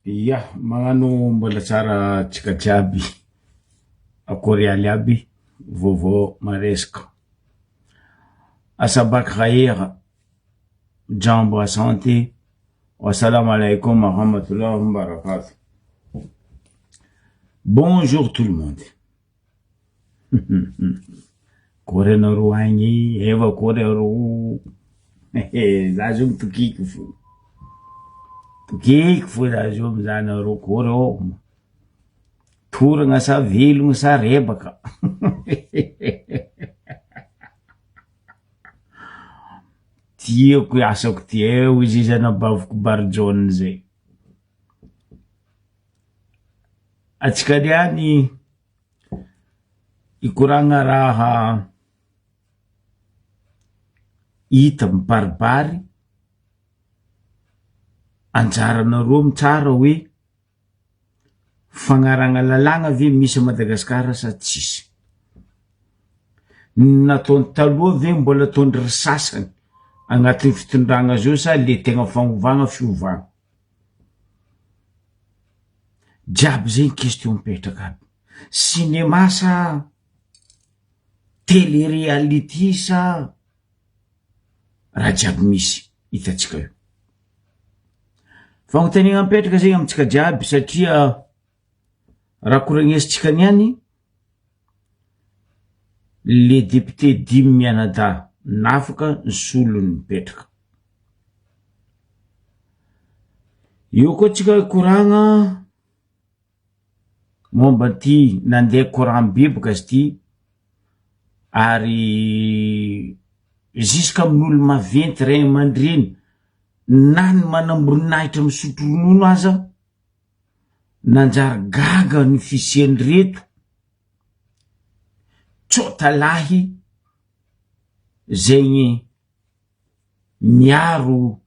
Ia, magnano mbola tsara tsika jiaby akory aly aby vovô maresaka. Asabak khair, jambo à santé. Wassalamu alaikum wa rahmatullahi wa barakatuh. Bonjour tout le monde. Kore no ruangi, eva kore ru. Zazum tukik fu. Tukik fu zazum zana ru kore o. Turanga sa vilung sa rebaka. Tiako asako teo izy zana bavoko barjone zay. Atsika niany ikoragna raha hita mibaribary anjaranareo mitsara hoe fagnaragna lalàgna ve misy Madagasikara sa tsisy. Nataony taloha ve mbola ataondry ry sasany agnatin'ny fitondragna zao sa le tegna fagnovagna fiovagna. Jiaby zay question mipetraka aby. Cinéma sa télé-réalité sa raha jiaby misy hitatsika io. Fagnontaniagna mipetraka zay amitsika jiaby satria raha koragnesitsika niany le député dimy mianada nafaka ny solony mipetraka. Io koa tsika koragna momba ty nandeha courant beboka izy ty ary jusqu'à amin'olo maventy ray aman-dreny na ny manamboninahitra misotro ronono aza nanjary gaga ny fisiany reto tsotalahy zegny miaro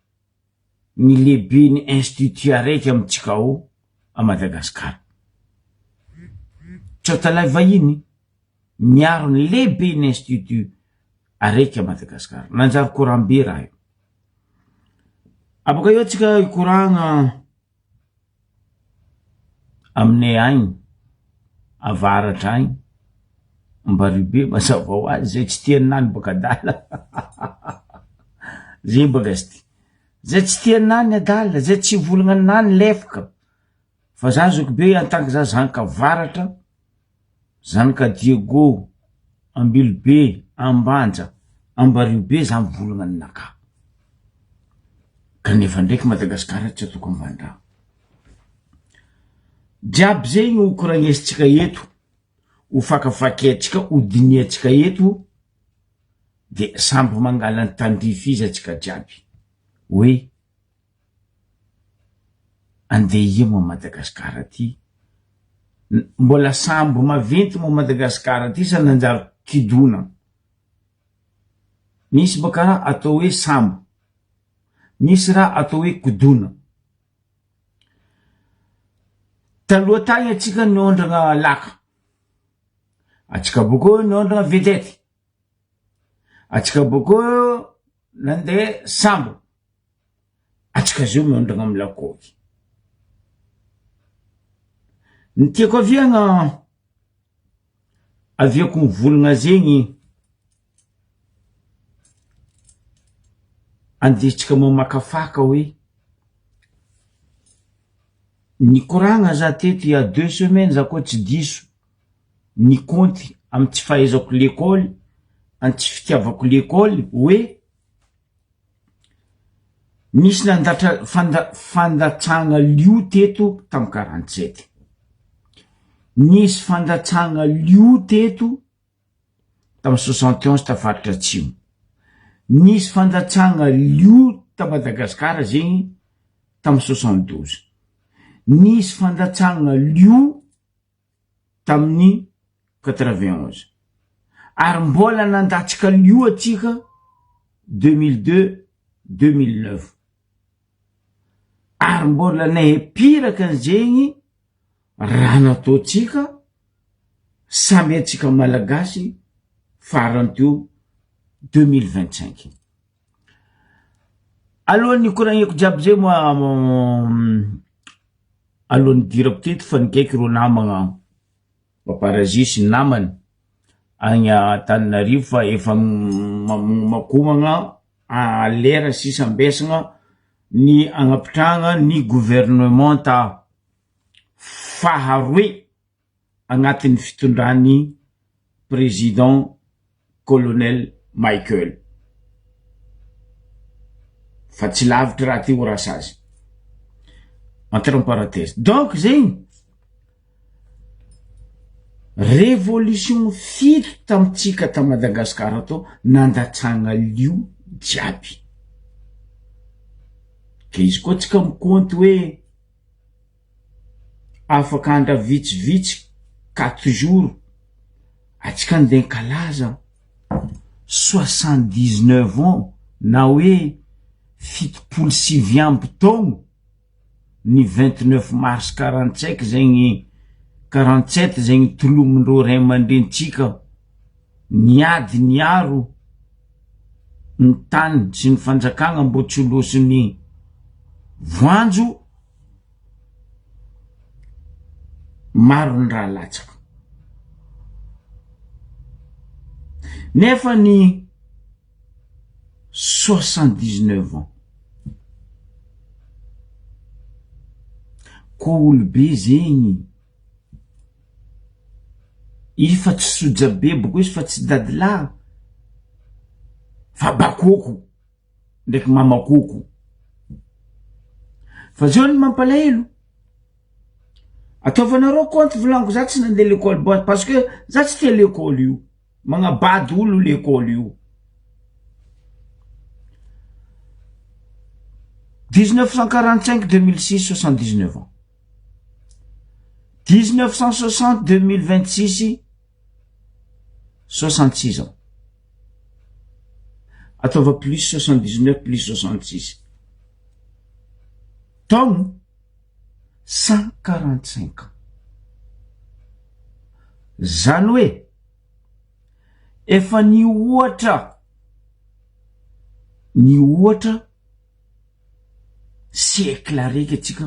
ny lehibe ny institut araiky amitsika ao a Madagasikara. Tsotalahy vahiny miaro ny lehibe ny institut araiky a Madagasikara. Nanjary courant-be raha io. Aboka eo tsika ikoragna aminay agny avaratra agny Mbaribe mazava ho azy zay tsy tiany nany baka dala. Zay baka zy ty. Zay tsy tiany nany adala, zay tsy volagna nany lefaka. Fa za zoko be antanky za zanaka varatra, zanaka Diego, Ambilobe, Ambanja, Ambaribe za mivolagna ninaka. Kanefa ndraiky Madagasikara tsy atoko ambandra. Jiaby zay no koragnesitsika eto, ho fakafaketsika, ho diniatsika eto, de sambo mangala ny tandrify izy atsika jiaby. Hoe, andeha ia mo Madagasikara ty. Mbola sambo maventy mo Madagasikara ty sa nanjary kidona. Misy baka raha atao hoe sambo. Misy raha atao hoe kodona. Taloha tagny atsika niondragna laka. Atsika boko niondragna vedety. Atsika boko nandeha sambo. Atsika zao niondragna amy lakôky. Ny tiako aviako mivolagna zegny andesitsika mamakafaka hoe nikoragna za teto il y a 2 semaines za koa tsy diso ny konty amy tsy fahaizako l'école, amy tsy fitiavako l'école hoe nisy nandatra fandatsagna lio teto tamy 47. Nisy fandatsagna lio teto tamy 71 tafaritra atsimo. Nisy fandatsagna lio ta Madagasikara zegny tamy 72. Nisy fandatsagna lio tamin'ny 91. Ary mbola nandatsika lio atsika 2002-2009. Ary mbola nahepiraka an'zegny raha nataotsika samy atsika malagasy farany teo 2025. Alohan'ny koragneko jiaby zay moa alohan'ny dirako teto fa nikaiky ro namagna paparazisy namany agny Antananarivo fa efa makomagna lera sisa ambesagna ny agnapitrahagna ny gouvernement ta faharoe agnatin'ny fitondran'ny président colonel Michael fa tsy lavitra raha ty ho rasa azy entre parenthèse. Donc zegny révolution fito tamitsika ta Madagasikara atao nandatsagna lio jiaby ke izy koa tsika mikonty hoe afaka andra vitsivitsy 4 jours atsika andeha kalaza 79 ans na hoe 76 taogno ny 29 mars 45 zegny 47 zegny tolomondreo ray aman-drenitsika niady niaro ny tany sy ny fanjakagna mbo tsy holosony voanjo maro ny raha latsaka nefa ny 79 ans ko olobe zegny izy fa tsy sojabe boko izy fa tsy dadilahy fa bakoko ndraiky mamakoko fa zao ny mampalahelo ataovanareo compte volaniko za tsy nandeha l'école boîte parce que za tsy tia l'école io magnabady olo l'école io 1945 2006 79 ans 1960 2026 66 ans atova plus 79 plus 66 taogno 145 ans zany hoe efa ny ohatra siècle raiky atsika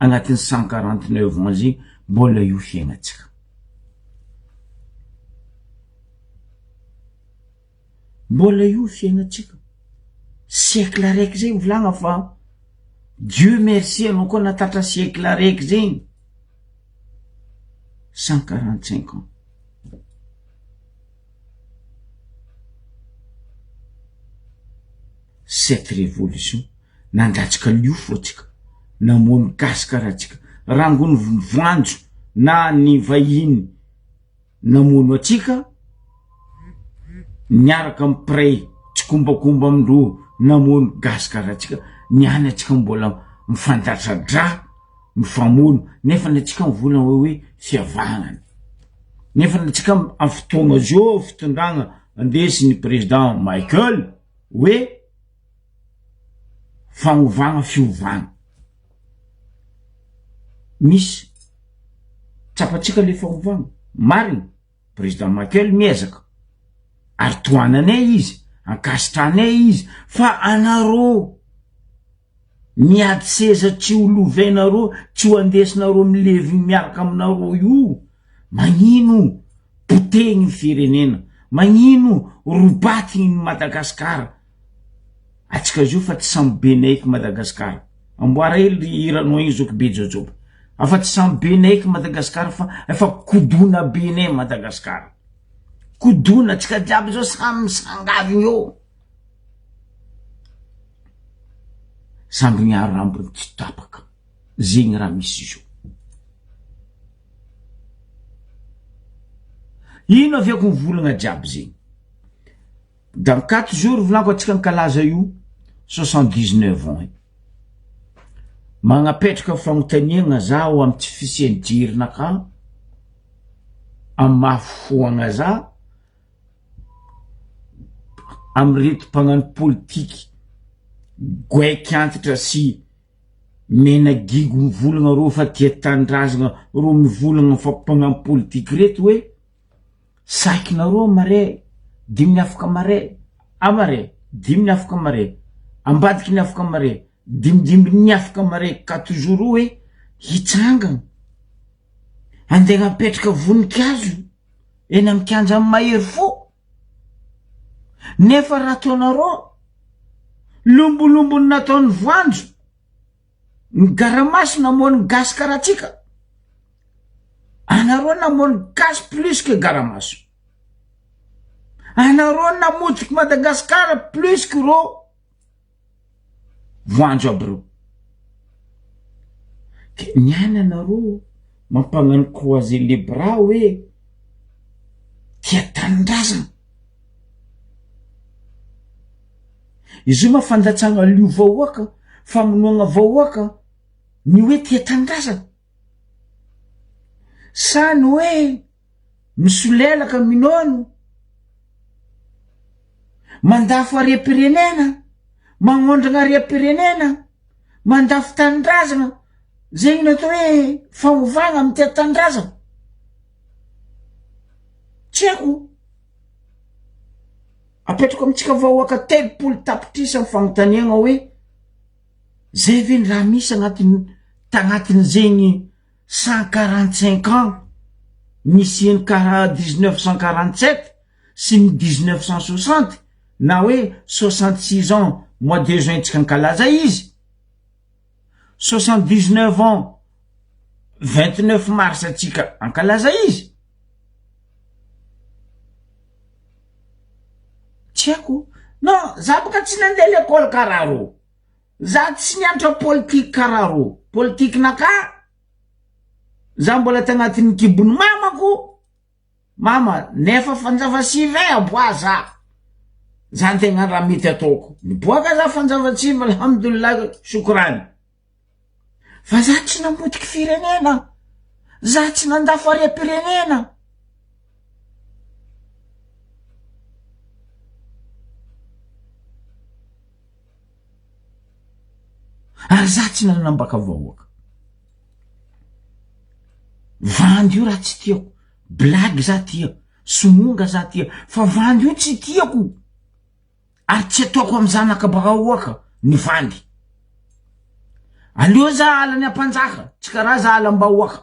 agnatin'ny 149 ans zegny mbola io fiaignatsika mbola io fiaignatsika siècle raiky zegny volagna fa Dieu merci anao koa natatra siècle raiky zegny 145 ans cette révolution nandratsika lio fotsika namono gasy karahatsika rangony voanjo na ny vahiny namono atsika niaraka amy prey tsy kombakomba amindro namono gasy karahatsika niany atsika mbola mifandatra mifamono nefa natsika mivolana hoe fiavagnana nefa natsika amy fotoagna zao fitondragna andesin'ny président Michael hoe fagnovagna fiovagna misy tsapatsika le fagnovagna marina président Michael miezaka ary toananay izy ankasitranay izy fa anareo miady seza tsy ho lovainareo tsy ho andesinareo milevy miaraka aminareo io magnino potegny firenena magnino robatigny ny Madagasikara atsika zio fa tsy samby benaiky Madagasikara amboara hely iranao igny zoko be jojoba afa tsy samby benaiky Madagasikara fa efa kodona benay Madagasikara kodona atsika jiaby zao samy misangavy eo samby miaro rambony tsy tapaka zegny raha misy zio ino aviako mivolagna jiaby zegny dans 4 jours volaniko atsika nkalaza io 79 ans magnapetraka fagnotaniagna zaho amy tsy fisianjirinaka amy mahafoagna za amy reto mpagnano politiky goaiky antitra sy mena gigo mivolagna ro fa tia tandrazagna ro mivolagna fa mpagnano politiky reto hoe saikinareo mare dimy ny afaka mare amare dimy ny afaka mare ambadiky ny afaka mare dimidiminy afaka maraiky 4 jours hoe hitsangana andeha apetraka voninkazo eny amin'ny kianja amin'ny mahery fo nefa raha ataonareo lombolombony nataony voanjo ny garamaso namoany gasy karatsika anareo namoany gasy plus que garamaso anareo namotiky Madagasikara plus que ro voanjo aby reo ke niany anareo mampagnano croiser les bras hoe tia tanindrazana izy io mafandatsagna lio vahoaka famonoagna vahoaka ny hoe tia tanindrazana sa ny hoe misolelaka minono mandafo aream-pirenena magnondragna aream-pirenena mandafo tanindrazana zegny natao hoe fahovagna amy tia tanindrazana tsy haiko apetrako amitsika vahoaka 3 tapitrisa amy fagnontaniagna hoe zay ve ny raha misy tagnatin' zegny 145 ans misy eny kara 1947 sy ny 1960 na hoe 66 ans mois de juin tsika ankalaza izy 79 ans 29 mars atsika ankalaza izy tsy haiko non za baka tsy nandeha l'école karaha ro za tsy nianatra politique karaha ro politique naka za mbola tagnatin'ny kibony mamako mama nefa fanjava sivy aboa za antegna raha mety ataoko niboaka za fanjava sivy alhamdulillah shukrani fa za tsy namotiky firenena za tsy nandafo aream-pirenena ary za tsy nanambaka vahoaka vandy io raha tsy tiako blague za tia somonga za tia fa vandy io tsy tiako ary tsy ataoko amy zanaka vahoaka ny vandy aleo za ala ny ampanjaka tsy karaha za ala mbahoaka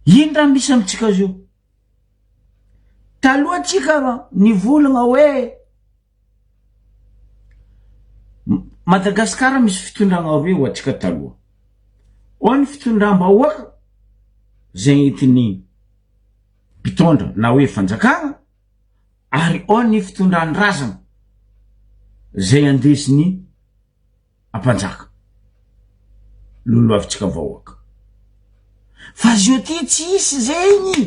ino raha misy amitsika zio taloha tsika nivolagna hoe Madagasikara misy fitondragna roe ho atsika taloha ao ny fitondram-bahoaka zay entiny mpitondra na hoe fanjakagna ary ao ny fitondran-drazana zay andesiny ampanjaka lolo avitsika vahoaka fa zio ty tsy isy zegny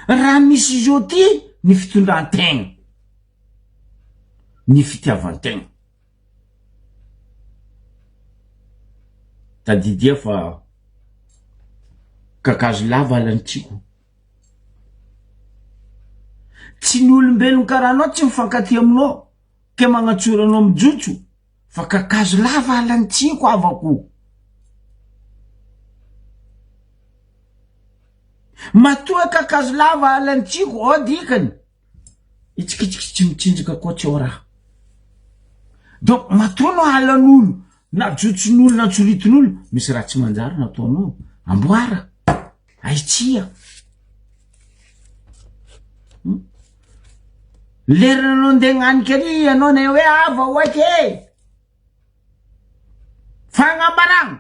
raha misy zio ty ny fitondran-tegna ny fitiavan-tegna tadidia fa kakazo lava alanitsiko tsy ny olombelona karaha anao tsy mifankaty aminao ke magnatsora anao mijotso fa kakazo lava alanitsiko avako matoa kakazo lava alanitsiko ao dikany itsikitsika tsy mitsinjaka koa tsy ao raha donc matoa no alan'olo na jotson'olo na tsoritin'olo misy raha tsy manjary nataonao amboara aitsia lerina anao ndeha gnaniky ary anao na hoe ava oaky fagnambaragna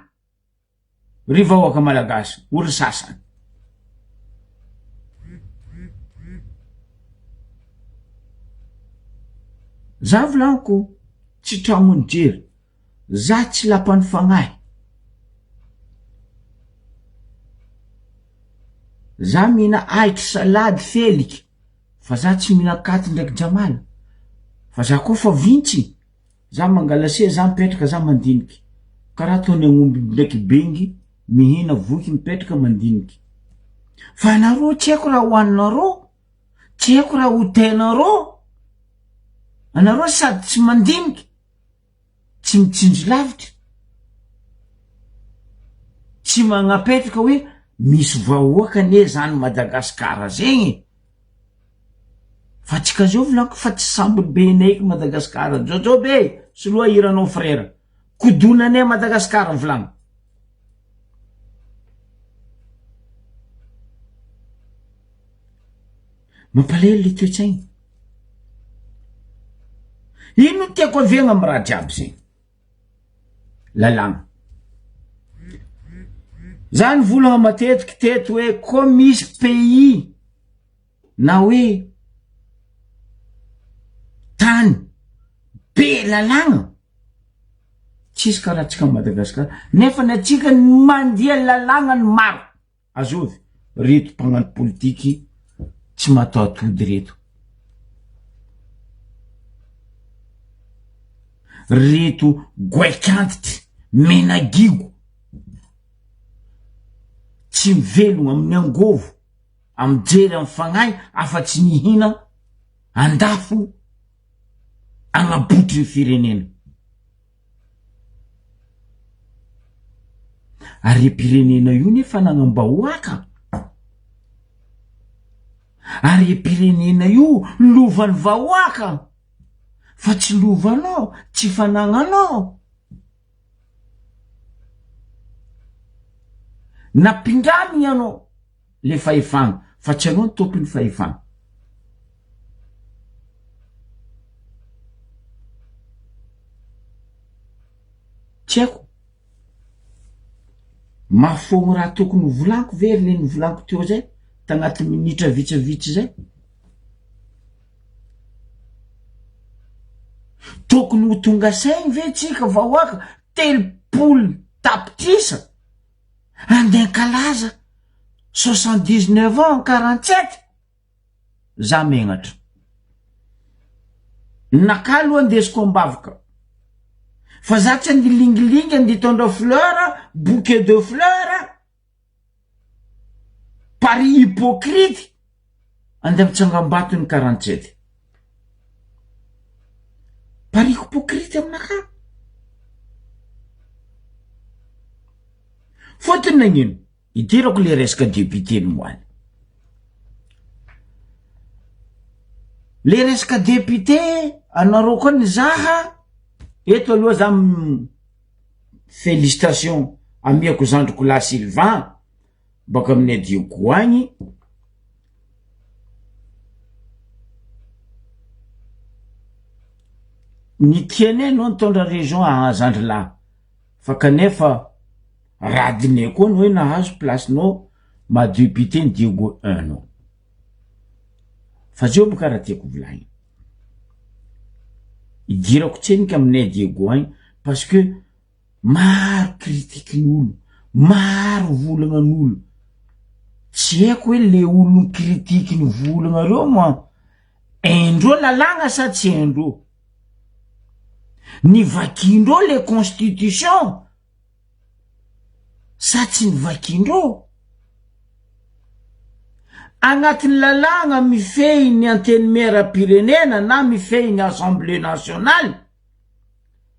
ry vahoaka malagasy ory sasany za volaniko tsy tramony jery za tsy lapany fagnahy za mihina aitry salady feliky fa za tsy mihina katy ndraiky jamala fa za koa fa vintsy za mangalase za mipetraka za mandiniky karaha ataony agnomby ndraiky bengy mihina voky mipetraka mandiniky fa anareo tsy haiko raha hoaninareo tsy haiko raha hotenareo anareo sady tsy mandiniky tsy mitsinjo lavitra tsy magnapetraka hoe misy vahoaka ne zany Madagasikara zegny fa tsika zao volako fa tsy sambo be naiky Madagasikara jojo be soloa iranao frère kodonane Madagasikara volagno mampalahelo le toetsaigny ino tiako avegna amy raha jiaby zegny lalàgna zany volagna matetiky teto hoe ko misy pays na hoe tany be lalàgna tsisy karaha tsika Madagasikara nefa ny atsika mandia lalàgna ny maro azovy reto mpagnano politiky tsy matao atody reto reto goaikantitry menagigo tsy mivelogno amin'ny angovo amijery amy fagnay afa-tsy nihina andafo agnabotry ny firenena ary pirenena io nefa nagnambahoaka ary pirenena io lovany vahoaka fa tsy lovanao tsy fanagnanao napindramy ianao le fahefagna fa tsy anao ny tompony fahefagna tsy haiko mafogno raha tokony volaniko very le ny volaniko teo zay tagnaty minitra vitsivitsy zay tokony ho tonga saigny ve tsika vahoaka telopolo tapitrisa andeha kalaza 79 ans 47 za megnatra nakalo andesiko ambavaka fa za tsy andilingilingy anditondra fleur bouquet de fleur pari hypocrite andeha mitsangambatony 47 pari hypocrite aminaka fotony nagnino idirako le resaka député ny moany le resaka député anareo koa ny zaha eto aloha za félicitation amiako zandriko la Sylvain baka amin'ny Diego agny ny tiane no nitondra région zandry la fa kanefa radine koa no hoe nahazo place no ma député ny Diego 1 no fa zio boka raha tiako volagny idirako tsenika aminay Diego agny parce que maro kritikin'olo maro volagnan'olo tsy haiko hoe le olo kritikiny volagna reo ma endreo lalàgna sa tsy endreo ny vakindreo le constitution sa tsy ny vakindreo agnatiny lalàgna mifehy ny anteny maire-pirenena na mifehy ny assemblée nationale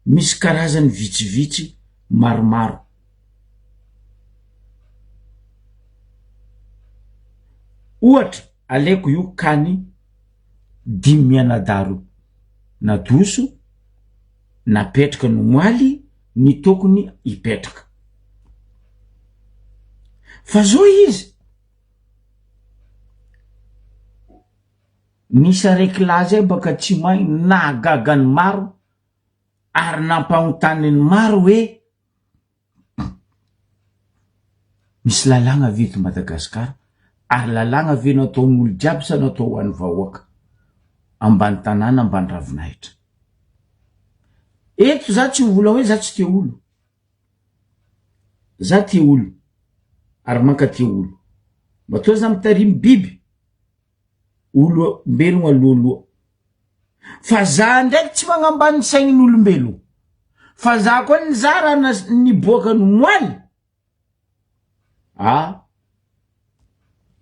misy karazany vitsivitsy maromaro ohatra aleko io kany 5 anadaro nadoso napetraka no moaly ny tokony hipetraka fa zao izy nisy araiky la zay baka tsy mahay nahagagany maro ary nampagnotany ny maro hoe misy lalàgna vito Madagasikara ary lalàgna ve nataon'olo jiaby sa natao ho an'ny vahoaka ambany tanàna ambany ravinahitra eto za tsy mivola hoe za tsy tia olo za tia olo ary mankatia olo mba toa za mitarimy biby olo mbelogno alohaloha fa za ndraiky tsy magnambany ny saignin'olombelo fa za koa ny za raha niboaka no moaly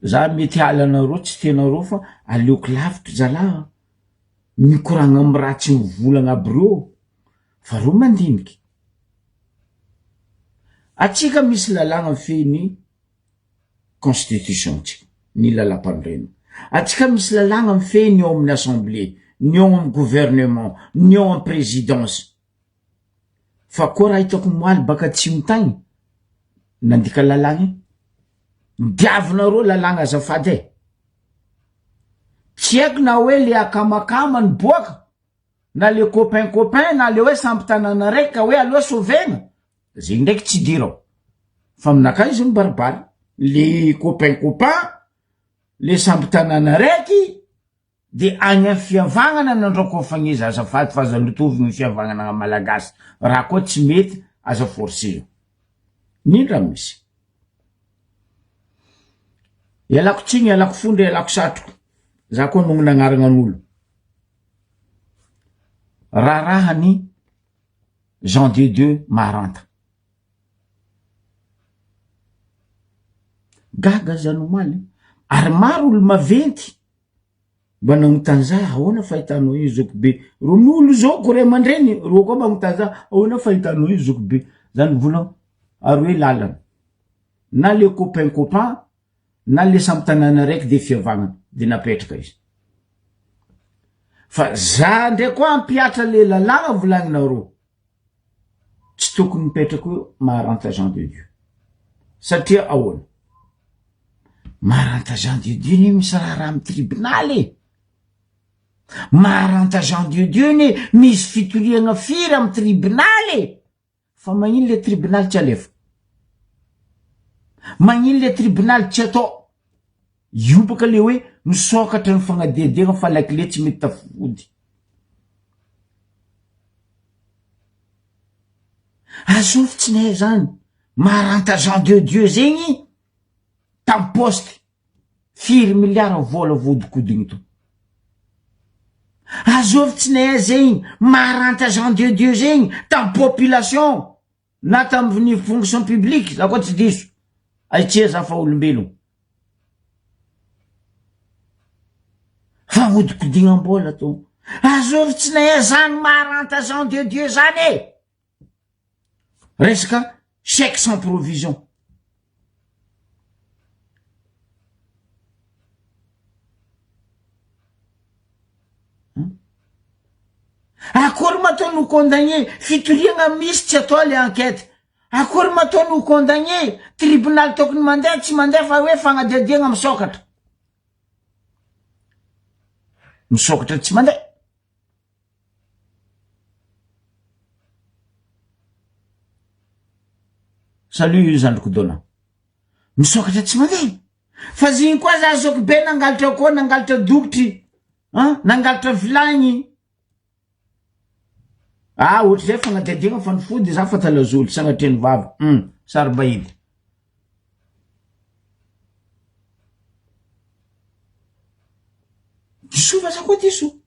za mety halanareo tsy tianareo fa aleoko lavitry zalaha mikoragna amy raha tsy mivolagna aby reo fa reo mandiniky atsika misy lalàgna mifehy ny constitution tsika ny lalam-pandrena atsika misy lalàgna mifehy ny ao amin'ny assemblée, ny ao amin'ny gouvernement, ny ao amin'ny présidence. Fa koa raha hitako moaly baka atsimo tagny, nandika lalàgna, diavinareo lalàgna azafady e. Tsy haiko na hoe le akamakama ny boaka, na le copain na le hoe samby tanàna raiky ka hoe aloha sauvegna, zay ndraiky tsy dirao. Fa aminakay izy mibaribary, le copain, le samby tanàna raiky, de agny amin'ny fiavagnana nandraoko afagniza azafady fa aza mitovy ny fiavagnana malagasy. Raha koa tsy mety, aza forcer. Nindra misy. Ialako tsiny, ialako fondra, ialako satroko. Za koa nongo nagnaragnan'olo. Rahany Jean de Dieu Maranta. Gaga zanomaly. Ary maro olo maventy. Mba nagnotany za, ahoana fahitanao io zoko be. Ron'olo zao kore mandreny, ro koa magnotany za, ahoana fahitanao io zoko be. Zany vola aroe lalana. Na le copain, na le samby tanàna raiky de fiavagnana, de napetraka izy. Fa za ndray koa ampiatra le lalàgna volagninareo. Tsy tokony mipetraka io Maranta Jean de Dieu. Satria ahoana? Maranta Jean de Dieu ne misy raha amin'ny tribunaly. Maranta Jean de Dieu ne misy fitoriagna firy amin'ny tribunaly. Fa magnino le tribunaly tsy alefa? Magnino le tribunaly tsy atao? Io baka le hoe misokatra ny fagnadedegna fa lakile tsy mety tafody. Azofitsy ne zany. Maranta Jean de Dieu zegny tam poste 4 milliards vola vodikodiny to. Azofitsy ne zegny Maranta Jean de Dieu zegny tam population na tam fonction publique za koa tsy diso. Aitsia za fa olombelogno. Fa vodikodina mbola to. Azofitsy ne zany Maranta Jean de Dieu zany e. Resaka chèque sans provision. Akory mataony condamné fitoriagna misy tsy atao le enquête. Akory mataony condamné tribunal tokony mandeha tsy mandeha fa hoe fagnadediagna misokatra. Misokatra tsy mandeha. Salut Zandriko Dona. Misokatra tsy mandeha. Fa ziny koa za zoko be nangalatra koa nangalatra dokotry. Nangalatra vilagny. Ohatry zay fagnadediagna fa nifody za fa talazolo sanatreny vava. Saribahily. Diso va za koa diso.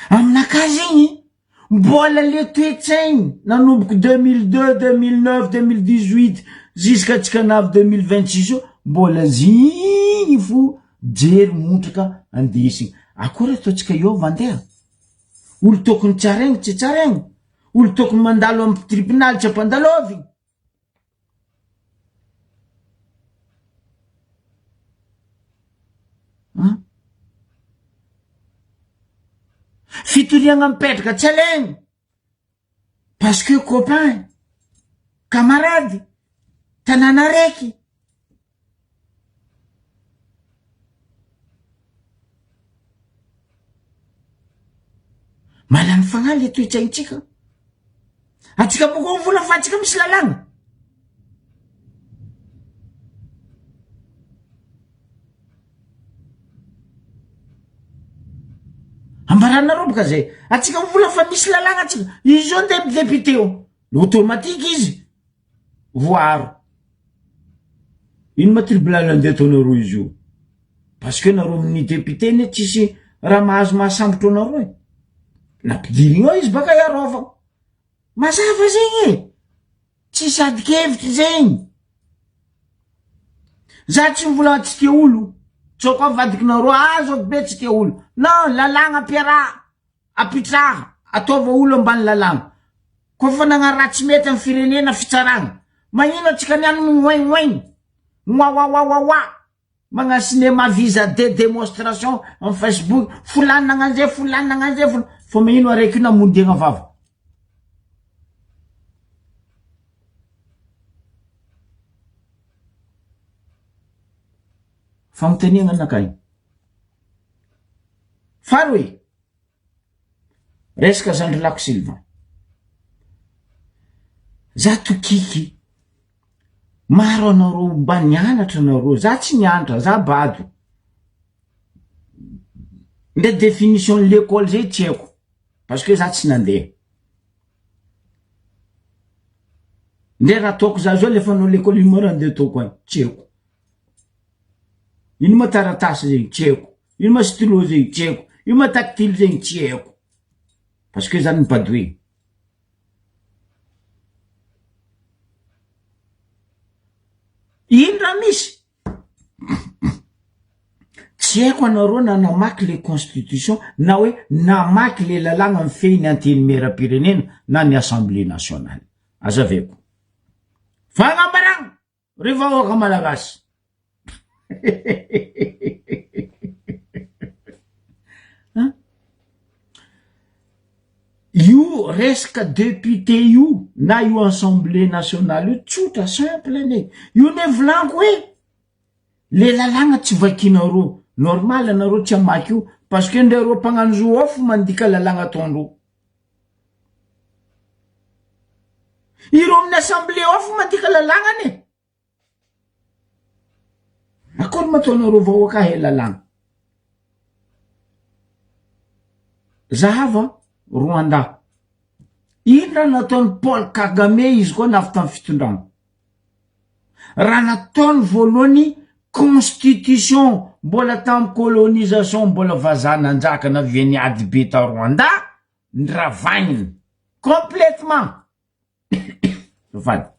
Aminaka zegny mbola le toetsaigny nanomboky 2002, 2009, 2018 jusqu'à tsika navy 2026 mbola zigny fo jery montraka andesigny. Akory ataotsika io vandeha. Olo tokony tsaraigny tsy tsaraigny. Olo tokony mandalo amin'ny tribunal tsy ampandalovy. Fitoriagna mipetraka tsy alaigny. Parce que copain, camarade, tanàna raiky. Malany fagnahy le toetsaintsika. Atsika boka mivola fa atsika misy lalàgna. Ambaranareo boka zay. Atsika mivola fa misy lalàgna atsika. Izy zao ndeha député o. Automatique izy. Voaro. Ino ma tribunal andeha ataonareo izy io? Parce que nareo amin'ny député ne tsisy raha mahazo mahasambotro anareo. Nampidirigna izy baka iarovagna. Mazava zegny. Tsy sady kevitry zegny. Za tsy mivola tsy tia olo. Tsoko avadikinareo azo be tsy tia olo. Non, lalàgna ampiaraha. Apitraha. Ataova olo ambany lalàgna. Koa fa nagnaraha tsy mety amin'ny firenena fitsaragna. Magnino atsika niany ngoaignoaigny. Manga cinéma visa des démonstrations en Facebook. Fulana nanganze. Faut me ino araiky na mondiagna vava. Famoteniagna anakay. Faroe. Resaka Zandrilako Sylvain. Za tokiky. Maro anareo mba nianatra anareo. Za tsy nianatra, za bado. Nde définition l'école zay tsy haiko. Parce que za tsy nandeha. Nde raha ataoko za zao lefa anao l'école ino ma raha ndeha ataoko any? Tsy haiko. Ino ma taratasy zegny? Tsy haiko. Ino ma stylo zegny? Tsy haiko. Ino ma tactile zegny? Tsy haiko. Parce que za nipadoe. Ino raha misy? Tsy haiko anareo na namaky le constitution na hoe namaky le lalàna amin'ny fehiny anteny meram-pirenena na ny assemblée nationale. Azaveko. Fagnambaragna riva vahoaka malagasy. Io resaka député io na io assemblée nationale io tsotra simple ane. Io ne volaniko hoe le lalàna tsy vakinareo. Normal anareo tsy amaky io parce que ndereo mpagnano zo ofo mandika lalàna ataondreo. Iro amin'ny assemblée ofo mandika lalàna ane. Akory mataonareo vahoaka he lalàna? Zahava Rwanda. Ino raha nataony Paul Kagame izy koa navy tamin'ny fitondrana? Raha nataony voalohany constitution mbola tamin'ny colonisation mbola vazananjaka na vieniady be ta Rwanda ndravagniny complètement. Fady.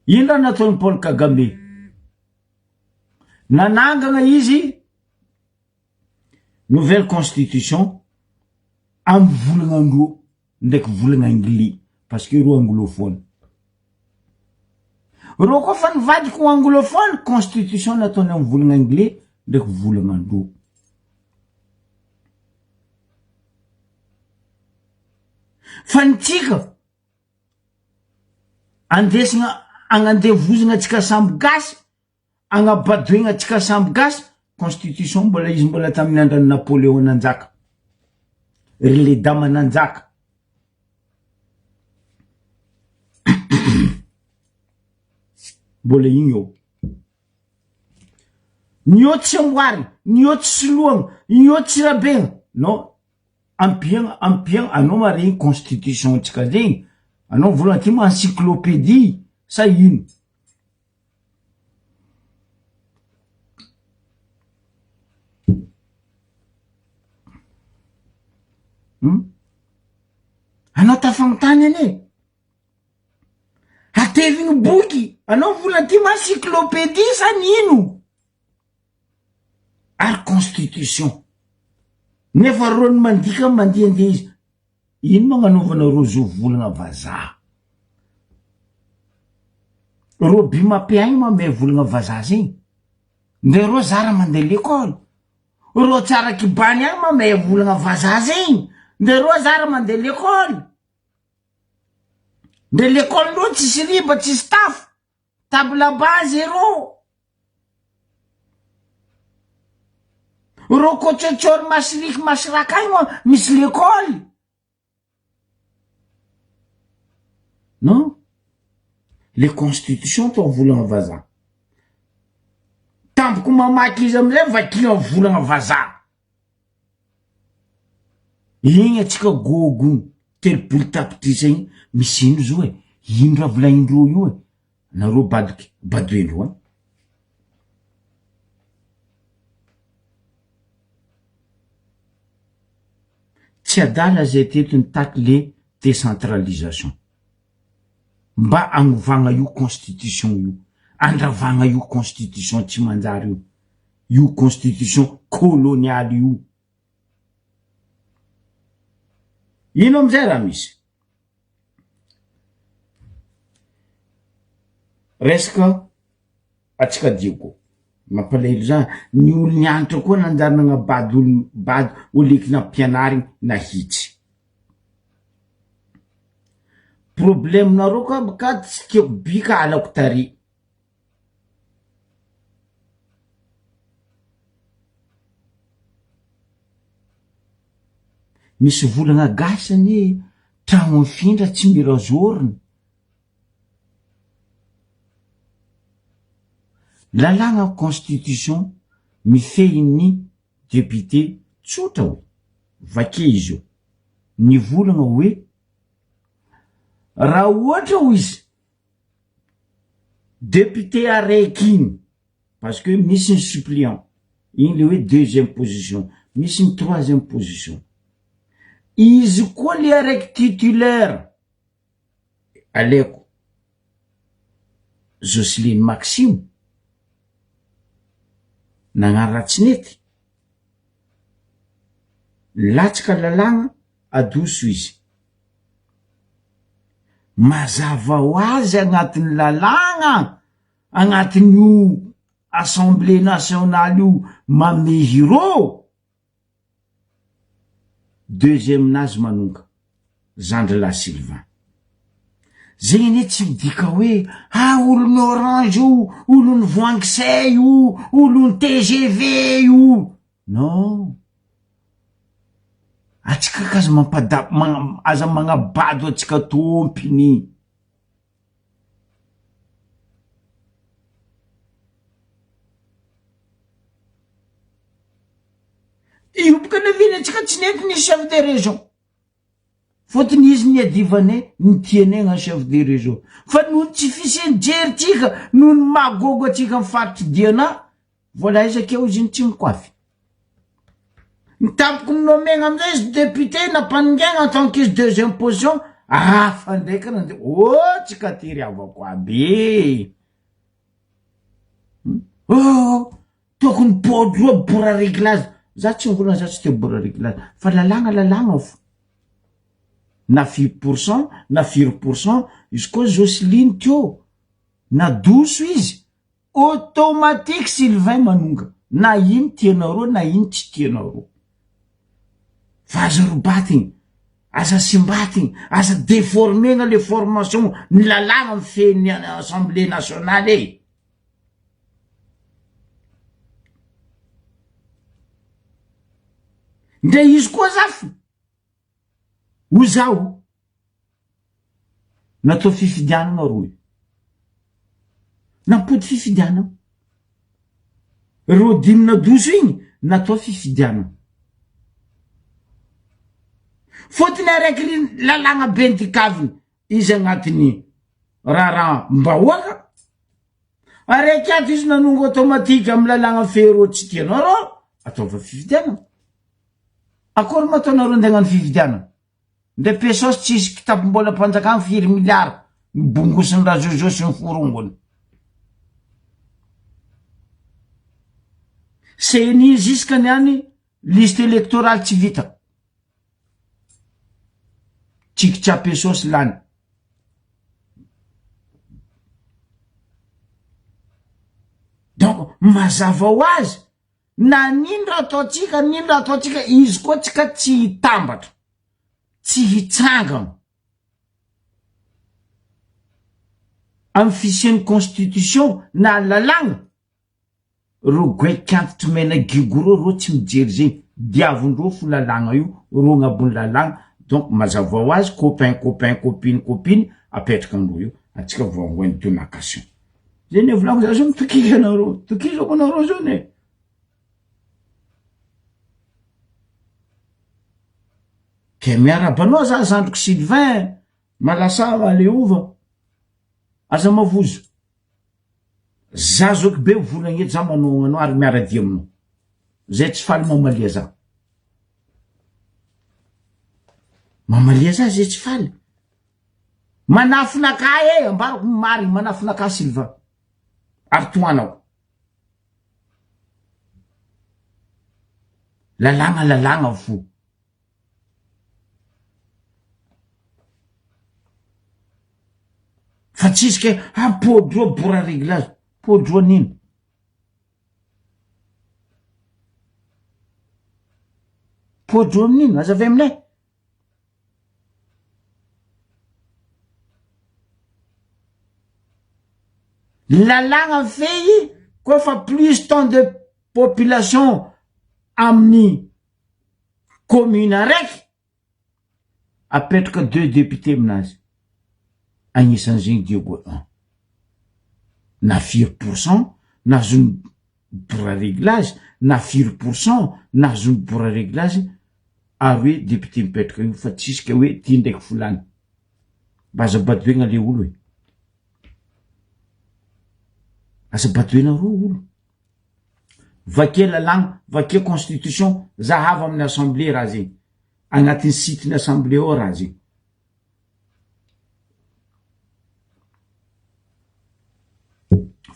Ino raha nataony Paul Kagame? Nanangana izy nouvelle constitution amin'ny volagnandro ndraiky volagna angli parce que ro anglophone. Ro koa fa nivadiko anglophone constitution nataony amin'ny volagna anglais ndraiky volagnandro. Fa nitsika andesina agnandevozana atsika samby gasy agnabadoegna atsika samby gasy constitution mbola izy mbola tamin'ny andran'ny Napoléon nanjaka. Rile dama nanjaka. Mbola igny eo. Nio tsy amboary, nio tsy soloagna, nio tsy rabegna. Non, ampiagna, anao marigny constitution tsika zegny. Anao volanty ma encyclopédie, sa ino? Anao tafagnontany ane. Atevigny boky, anao volanty ma encyclopédie sa nino? Ary constitution. Nefa rony mandika mandiandia izy. Ino magnanaovana ro zo volagna vazaha? Ro bimapiagny mame volagna vazaha zegny. Nde ro zara mandeha l'école. Ro tsara kibany agny mame volagna vazaha zegny. Nde ro zara mandeha l'école. Nde l'école ro tsisy riba, tsisy tafo. Table base ro. Ro kotsotsory masiriky masiraka agny misy l'école. Non? Les constitutions to volagna vazaha. Tampoko mamaky izy amizay vakina volagna vazaha. Igny atsika gogo telopolo tapitrisa igny misy ino zo e? Ino raha volagnindreo io e? Nareo badoendreo any. Tsy adala zay teto nitaky le décentralisation. Mba agnovagna io constitution io. Andravagna io constitution tsy manjary io. Io constitution coloniale io. Ino amizay raha misy? resaka atsika dioko mampalahelo zany ny olo nianatra koa nanjary nagnabady olo bady olekina mpianary na hitsy problemenareo koa baka tsy tiako bika alako tary misy volagna gasany tragno mifindra tsy mirazoriny lalàgna constitution mifehin'ny député tsotra hoe vake izy io ny volagna hoe raha ohatra ho izy député araiky iny parce que misy ny suppléant iny le hoe deuxième position misy ny troisième position izy koa le araiky titulaire aleko Jocelyne Maxime nagnara-tsinety latsaka lalàgna adoso izy mazava ho azy agnatin'ny lalàgna agnatin'io assemblée nationale io mamehiro deuxième nazy manonga Zandrila Sylvain zegny ane tsy midika hoe olony orange io olony voangisay io olony TGV io non atsika kaza aza magnabado atsika tompiny io boka naviny atsika tsy nety ny chef de région fotony izy ny adivane ny tianegna chef de région fa noho tsy fiseny jeritsika noho ny magogo atsika mifaritry diana voilà izakeo izy iny tsy mikoafy nitampoko ny nomegna amizay izy député nampaningagna en tant qu'izy deuxième position afa ndraiky nande tsika tery avako aby tokony podroa bora réglage za tsy mivolagna za tsy te bora réglage fa lalàgna fo na 5% na 4% izy koa Jocelyne teo na doso izy automatique Sylvain manonga na iny tianareo na iny tsy tianareo fa aza robatigny aza simbatigny aza déformegna le formation ny lalàgna mifehy ny assemblée nationale ndre izy koa zafy ho zaho natao fifidianana roy nampody fifidianana ro dimina doso igny natao fifidianana fotony araiky lalàgna bentikaviny izy agnatiny raha mbahoaka araiky ato izy nanongo automatique amy lalàgna fero tsy tianareo ataova fifidianana akory mataonareo ndegnany fifidianana nde pesos tsisy kitapom-bola mpanjakana firy miliary mibongosiny raha jojo sy ny forongony seni juskany any liste électorale tsy vita tsikitsa pesos lany donc mazava ho azy na nino raha ataotsika izy koa tsika tsy hitambatra tsy hitsangana amy fisiany constitution na lalàgna ro goaiky antitry mena gigo ro tsy mijery zegny diavondreo fo lalàgna io ro agnabony lalàgna donc mazava ho azy copine apetraka andreo io atsika voangoany démarcation zany volako za zao mitokizy anareo tokizako anareo zao ne ke miarabanao za zandriko Sylvain malasa maleova aza mavozo za zoky be volagna eto za manao anao ary miaradi aminao zay tsy faly mamalia za zay tsy faly manafinaka ambarako mary manafinaka Sylvain ary toanako lalàgna fo fa tsisy ke podro bora réglage podro nino podro nino aza avy aminay lalagna fey koa fa plus tant de population amin'ny commune araiky apetraka 2 députés aminazy agnisan'zegny Diego 1 na 4% nazony bora réglage na 4% nazony bora réglage ary hoe député mipetraka io fa tsisy ke hoe ty ndraiky volany bazabadoegna le olo e azabadoena roa olo vake lalagna vake constitution zahava amin'ny assemblée raha zegny agnatin'ny sitiny assemblée ao raha zegny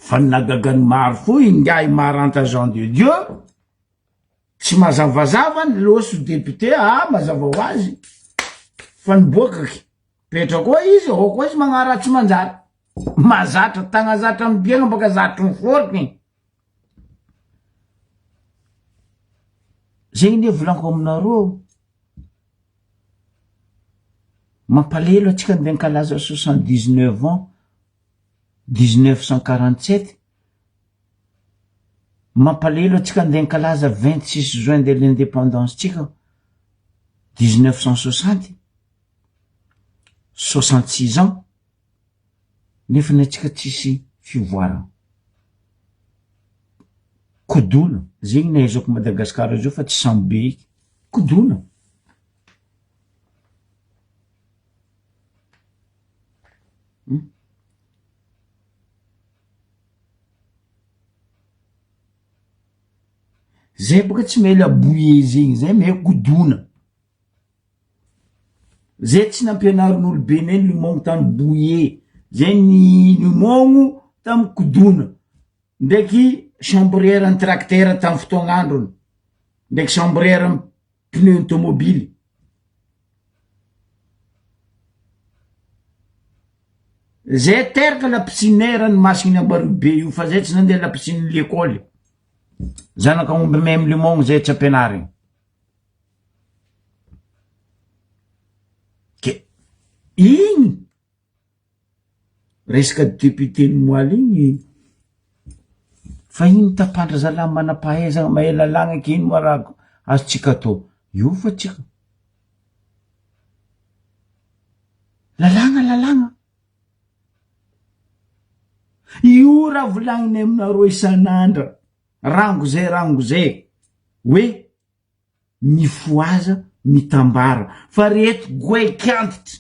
fa nagagany maro fo ingay maranta Jean de Dieu tsy mazavazava ny loso député mazava ho azy fa niboakaky petra koa izy ao koa izy magnaratsy manjary mazatra tagnazatra mibiagna baka zatry ny forky zegny ne volanko aminareo mampalelo atsika andeha nkalaza 79 ans 1947 mampalelo atsika andeha nkalaza 26 juin de l'indépendance tsika 1960 66 ans nefa natsika tsisy fivoarana kodona zegny nahaizako Madagasikara zao fa tsy sambe iky kodona zay boka tsy mela bouye zegny zay me kodona zay tsy nampianarin'olo be neny limogno tamy bouye zay ny limogno tamy kodona ndraiky chambrière ny tracteur tamy fotoagn'androny ndraiky chambrière ny pneu automobile zay teraka lapisinaire ny masigny ambario be io fa zay tsy nandeha lapisiny l'école zanaka omby même limogno zay tsy ampianariny ke igny resaka député ny moaly igny fa igny tapandra zala manam-pahaizana mahay lalagna ke ino marako azotsika atao io fa tsika lalagna io raha volagniny aminareo isan'andra rango zay hoe mifoaza mitambara fa reto goekantitra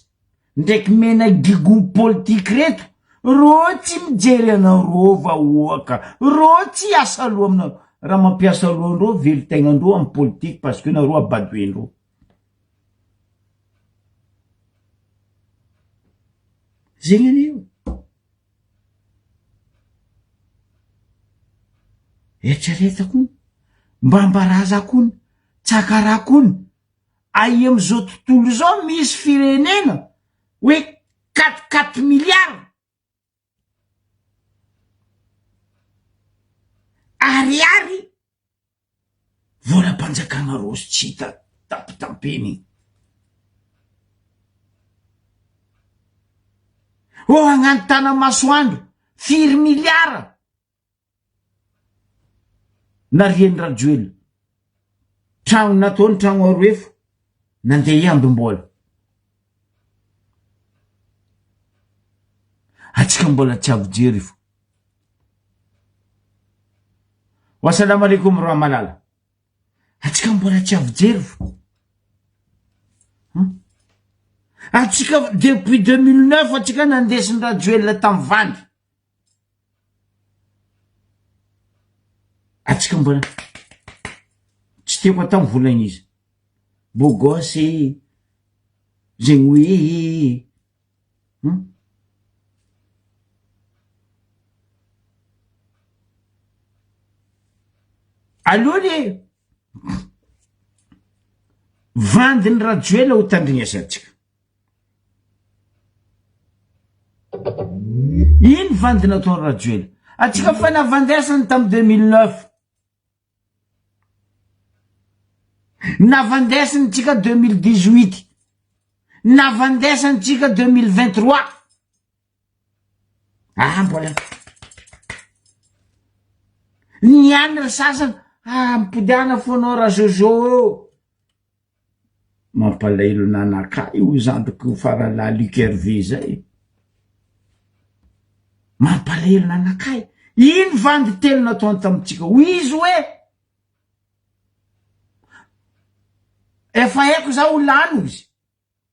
ndraiky mena gigon politique reto ro tsy mijery anareo vahoaka ro tsy asa loha aminareo raha mampiasa lohandreo velitegnandreo amy politique parce que nareo abadoendreo zegny anio eritreretako kony mba ambaraza kony tsakara kony ai am'izao tontolo zao misy firenena hoe 4 milliards ariary vola-panjakana rosy tsy hita tampitampeny agnano tana masoandro 4 milliards na rieny rajoely tragno nataony tragno aroefo nandeha iambim-bola atsika mbola tsy avojery fo wassalamu alaikum roa malala atsika mbola tsy avojery fo atsika depuis 2009 atsika nandesiny rajoely tamy vandy atsika mbola tsy tiako atao mivolagna izy bogosy zegny hoe aloha le vandiny rajoela ho tandrignasatsika vandy nataony Rajoelina. Atsika fa navandesany tamy 2009. Navandesany tsika 2018. Navandesany tsika 2023. Mbola. Niany ry sasany, mipodiana foanao Rajojo. Mampalahelo nanakay io zandriko farala Luc Hervé zay. Mampalahelo nanakay. Ino vandy telo nataony tamitsika? Izy hoe. Efa haiko zaho lano izy.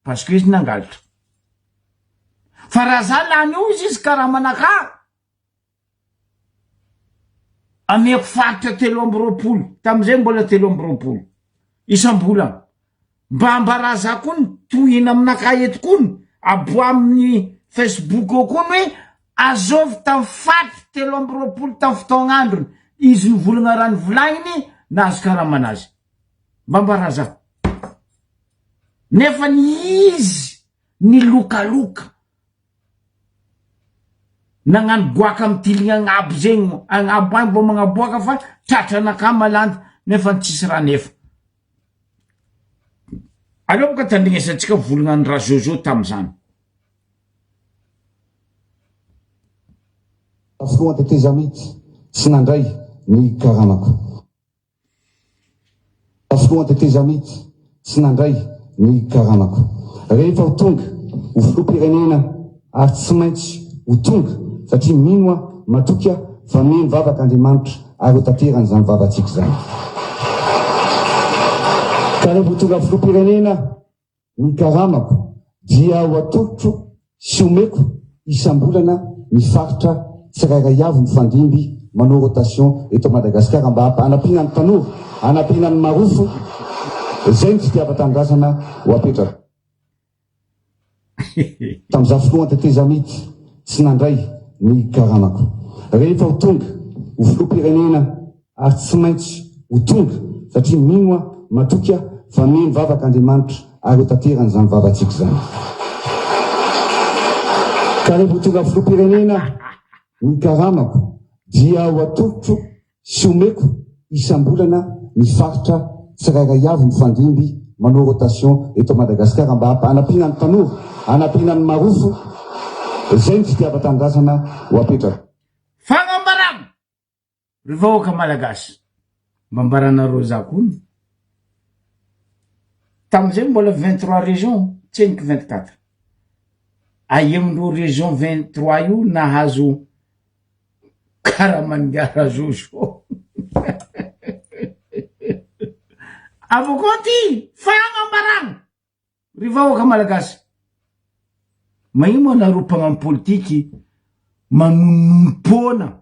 Parce que izy nangalitra. Fa raha za lano izy karaha manaka. Ameko faritra 320. Tamizay mbola 320. Isam-bolana. Mba ambara za koa tohina aminaka eto koa. Aboa amin'ny Facebook koa hoe azovy tamy faritra 320 tamy fotoagn'androny. Izy nivolagna raha nivolagniny nazo karaha manazy. Mba ambara za. Nefa ny izy nilokaloka. Nagnano boaka amy tiligna agnabo zegny. Agnabo agny mbo magnaboaka fa tratranaka malandy. Nefa tsisy raha nefa. Aleo boka tandrignesantsika volagna raha Jojo tamizany. Afloa teteza mity sy nandray ny karamako. Afloa teteza mity sy nandray ny karamako. Rehefa ho tonga ho filoham-pirenena ary tsy maintsy ho tonga satria mino matoka fa mino vavaka Andriamanitra ary ho tanterany zany vavantsika zany. Ka rehefa ho tonga filoham-pirenena ny karamako dia ho atolotro sy omeko isam-bolana ny faritra tsirairay avy mifandimby manao rotation eto Madagasikara mba hanampiana ny tanora, hanampiana ny marofo. Zay ny fitiava-tanindrazana ho apetraka. Tamizah filoha teteza mity sy nandray ny karamako. Rehefa ho tonga ho filoham-pirenena ary tsy maintsy ho tonga satria mino matoka fa mino vavaka Andriamanitra ary ho tanterany zany vavantsika zany. Ka rehefa ho tonga filoham-pirenena ny karamako dia ho atolotro sy omeko isam-bolana ny faritra tsirairay avy mifandimby manao rotation eto Madagasikara mba hanampiana ny tanora, hanampiana ny marofo. Zay ny fitiava-tanindrazana ho apetraka. Fagnambarana ry vahoaka malagasy. Mambaranareo za koa. Tamizay mbola 23 région, tsy henoko 24. Aemindreo région 23 io nahazo karaha maningara Jojo. Avokoty fagnambarana ry vahoaka malagasy. Magnino anareo mpagnano politiky manonompona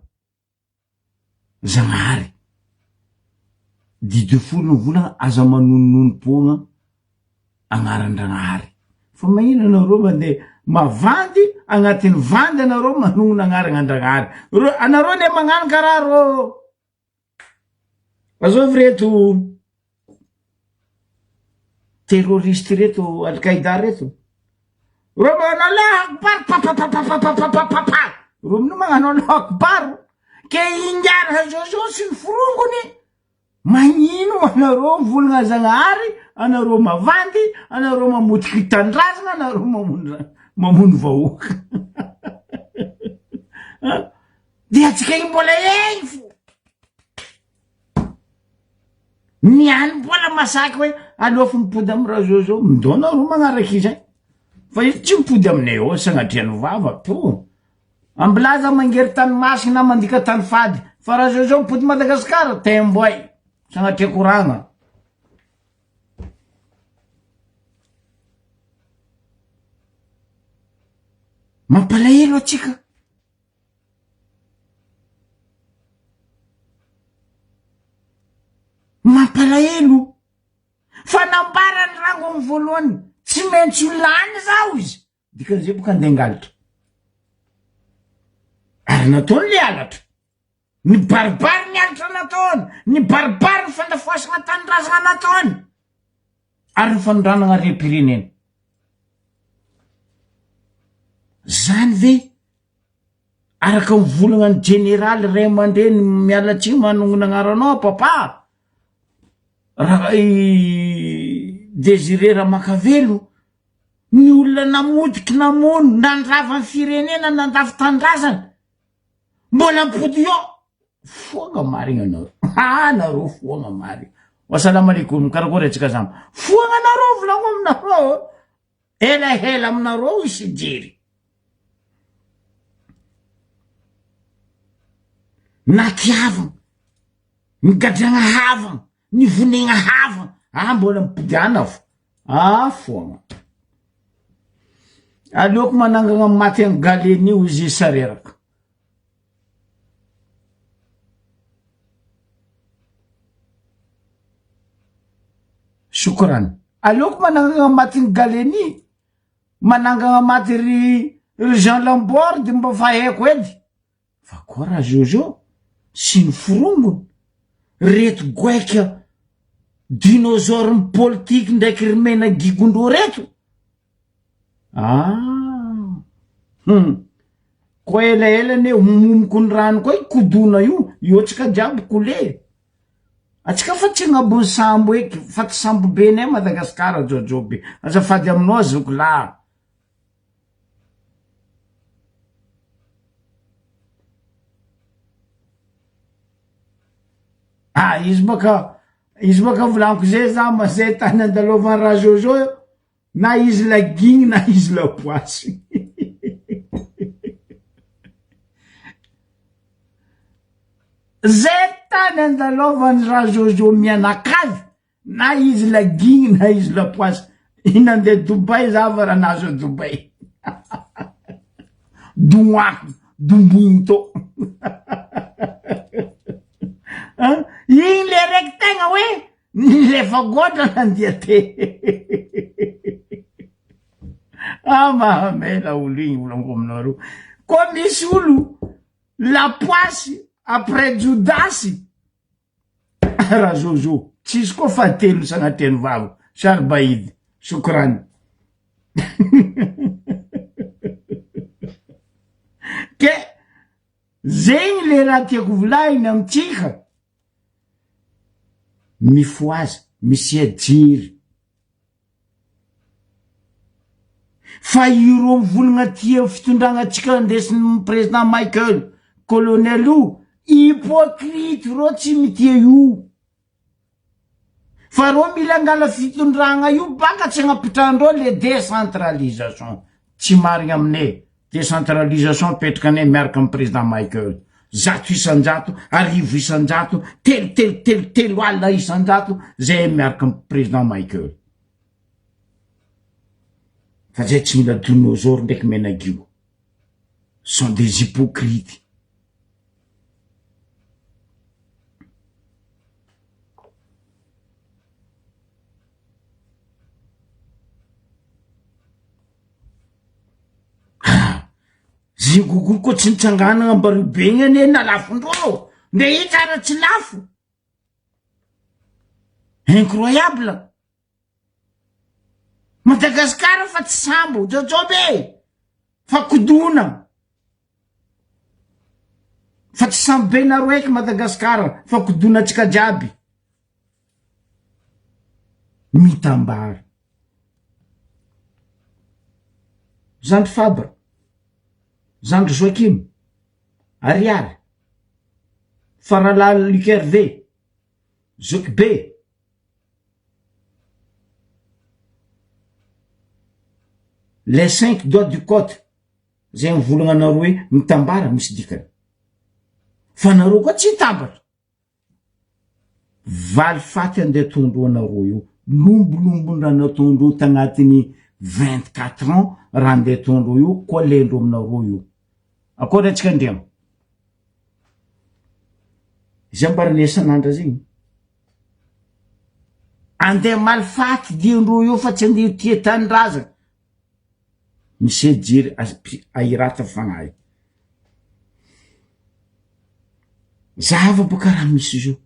Zagnahary. Didy folo volana aza manonompona agnaran-Dragnahary. Fa magnino anareo mandeha mavandy agnatin'ny vandy anareo manono agnaran-Dragnahary. Anareo ne magnano karaha ro azovy reto terroriste reto Al-Qaïda reto. Ro magnano Allahu Akbar. Ro magnano Allahu Akbar. Ke ingara Jojo sy ny forongony. Magnino anareo volagna Zagnahary, anareo mavandy, anareo mamotiky tandrazana, anareo mamono vahoaka. Dia atsika io mbola egny fo. Niany mbola masaky hoe aleofo mipody amy raha Jojo. Midona ro magnaraky izay. Fa izy tsy mipody aminay eo sagnatriany vava to. Ambilaza mangery tany masina na mandika tany fady. Fa raha Jojo mipody Madagasikara temboay. Sagnatria koragna. Mampalahelo atsika. Mampalahelo. Fa nambarany rango amin'ny voalohany tsy maintsy lany zao izy. Dikan'izay boka andeha hangalitra. Ary nataony le alatra. Ny baribary ny alatra nataony. Ny baribary ny fandafoasana tanindrazana nataony. Ary ny fanondranana repirenena. Zany ve araka mivolagna ny général ray aman-dreny mialatsy manongona agnaranao papa raha Désiré Ramakavelo ny olona namodiky namono nandrava ny firenena nandafy tandrazana mbola mpody eo foagna marigna anao nareo foagna marigna wassalamu alaikum karakory atsika zamy foagna nareo volagno aminareo ela aminareo isy jery nakiavagna migadragna havagna ny vonegna havagna mbola mipidiana fo foagna aleoko manangagna maty an galeny io izy sareraka shukran aleoko manangagna maty ny galeny manangagna maty ry Jean Lambord mba fahaiko edy fa koa raha Jojo sy ny forongony reto goaika dinosaure politique ndraiky ry mena gigondro reto koa elaelany momoko ny rano koa kodona io tsika jiaby kole atsika fa tsy agnabony sambo eky fa ty sambo be nay Madagasikara Jojo be azafady aminao zoko la izy baka volaniko zay za ma zay tany andalovan'ny raha Jojo na izy lagigny na izy lapoasy zay tany andalovan'ny raha Jojo mianakavy na izy lagigny na izy lapoasy inandeha Dubai za va raha nazo Dubai dognako dombogny to igny le raiky tegna hoe nilefa gotra nandia te mahamela olo igny volango aminareo koa misy olo lapoasy après Judasy raha Jojo tsisy koa fahatelo sagnateny vavo Sarbaidy shukrany ke zegny le raha tiako volagny amitsika mifoazy misy ajiry fa iro mivolagna tia fitondragna atsika andesin'ny président Michael colonel hypocrite ro tsy mitia io fa ro mila angala fitondragna io baka tsy agnapitrandreo le décentralisation tsy marigna aminay décentralisation petraka anay miaraka amin'ny président Michael 100 arivo isanjato telo alina isanjato zay miaraka amin'ny président Michael fa zay tsy mila dinosaure ndraiky menagio sont des hypocrites zigogolo koa tsy nitsanganana ambaribegny ane na lafondreo nde i tsara tsy lafo incroyable Madagasikara fa tsy sambo Jojo be fa kodona fa tsy sambo be naro eky Madagasikara fa kodona tsika jiaby mitambara Zandry Fabre Zandry Joakim Ariary Faralala Luc Hervé Zokbe les 5 doigts du côte zay mivolagna anareo hoe mitambara misy dikany fa nareo koa tsy tambatra valy faty andeha tondro anareo io lombolombo raha natondro tagnatiny 24 ans raha andeha tondro io koa lendro aminareo io akory atsika andriagno izy ambarany isan'andra zegny andeha malifaty diandro io fa tsy andeha tia tanindrazana misy ejery ahirata fagnahy zava boka raha misy zio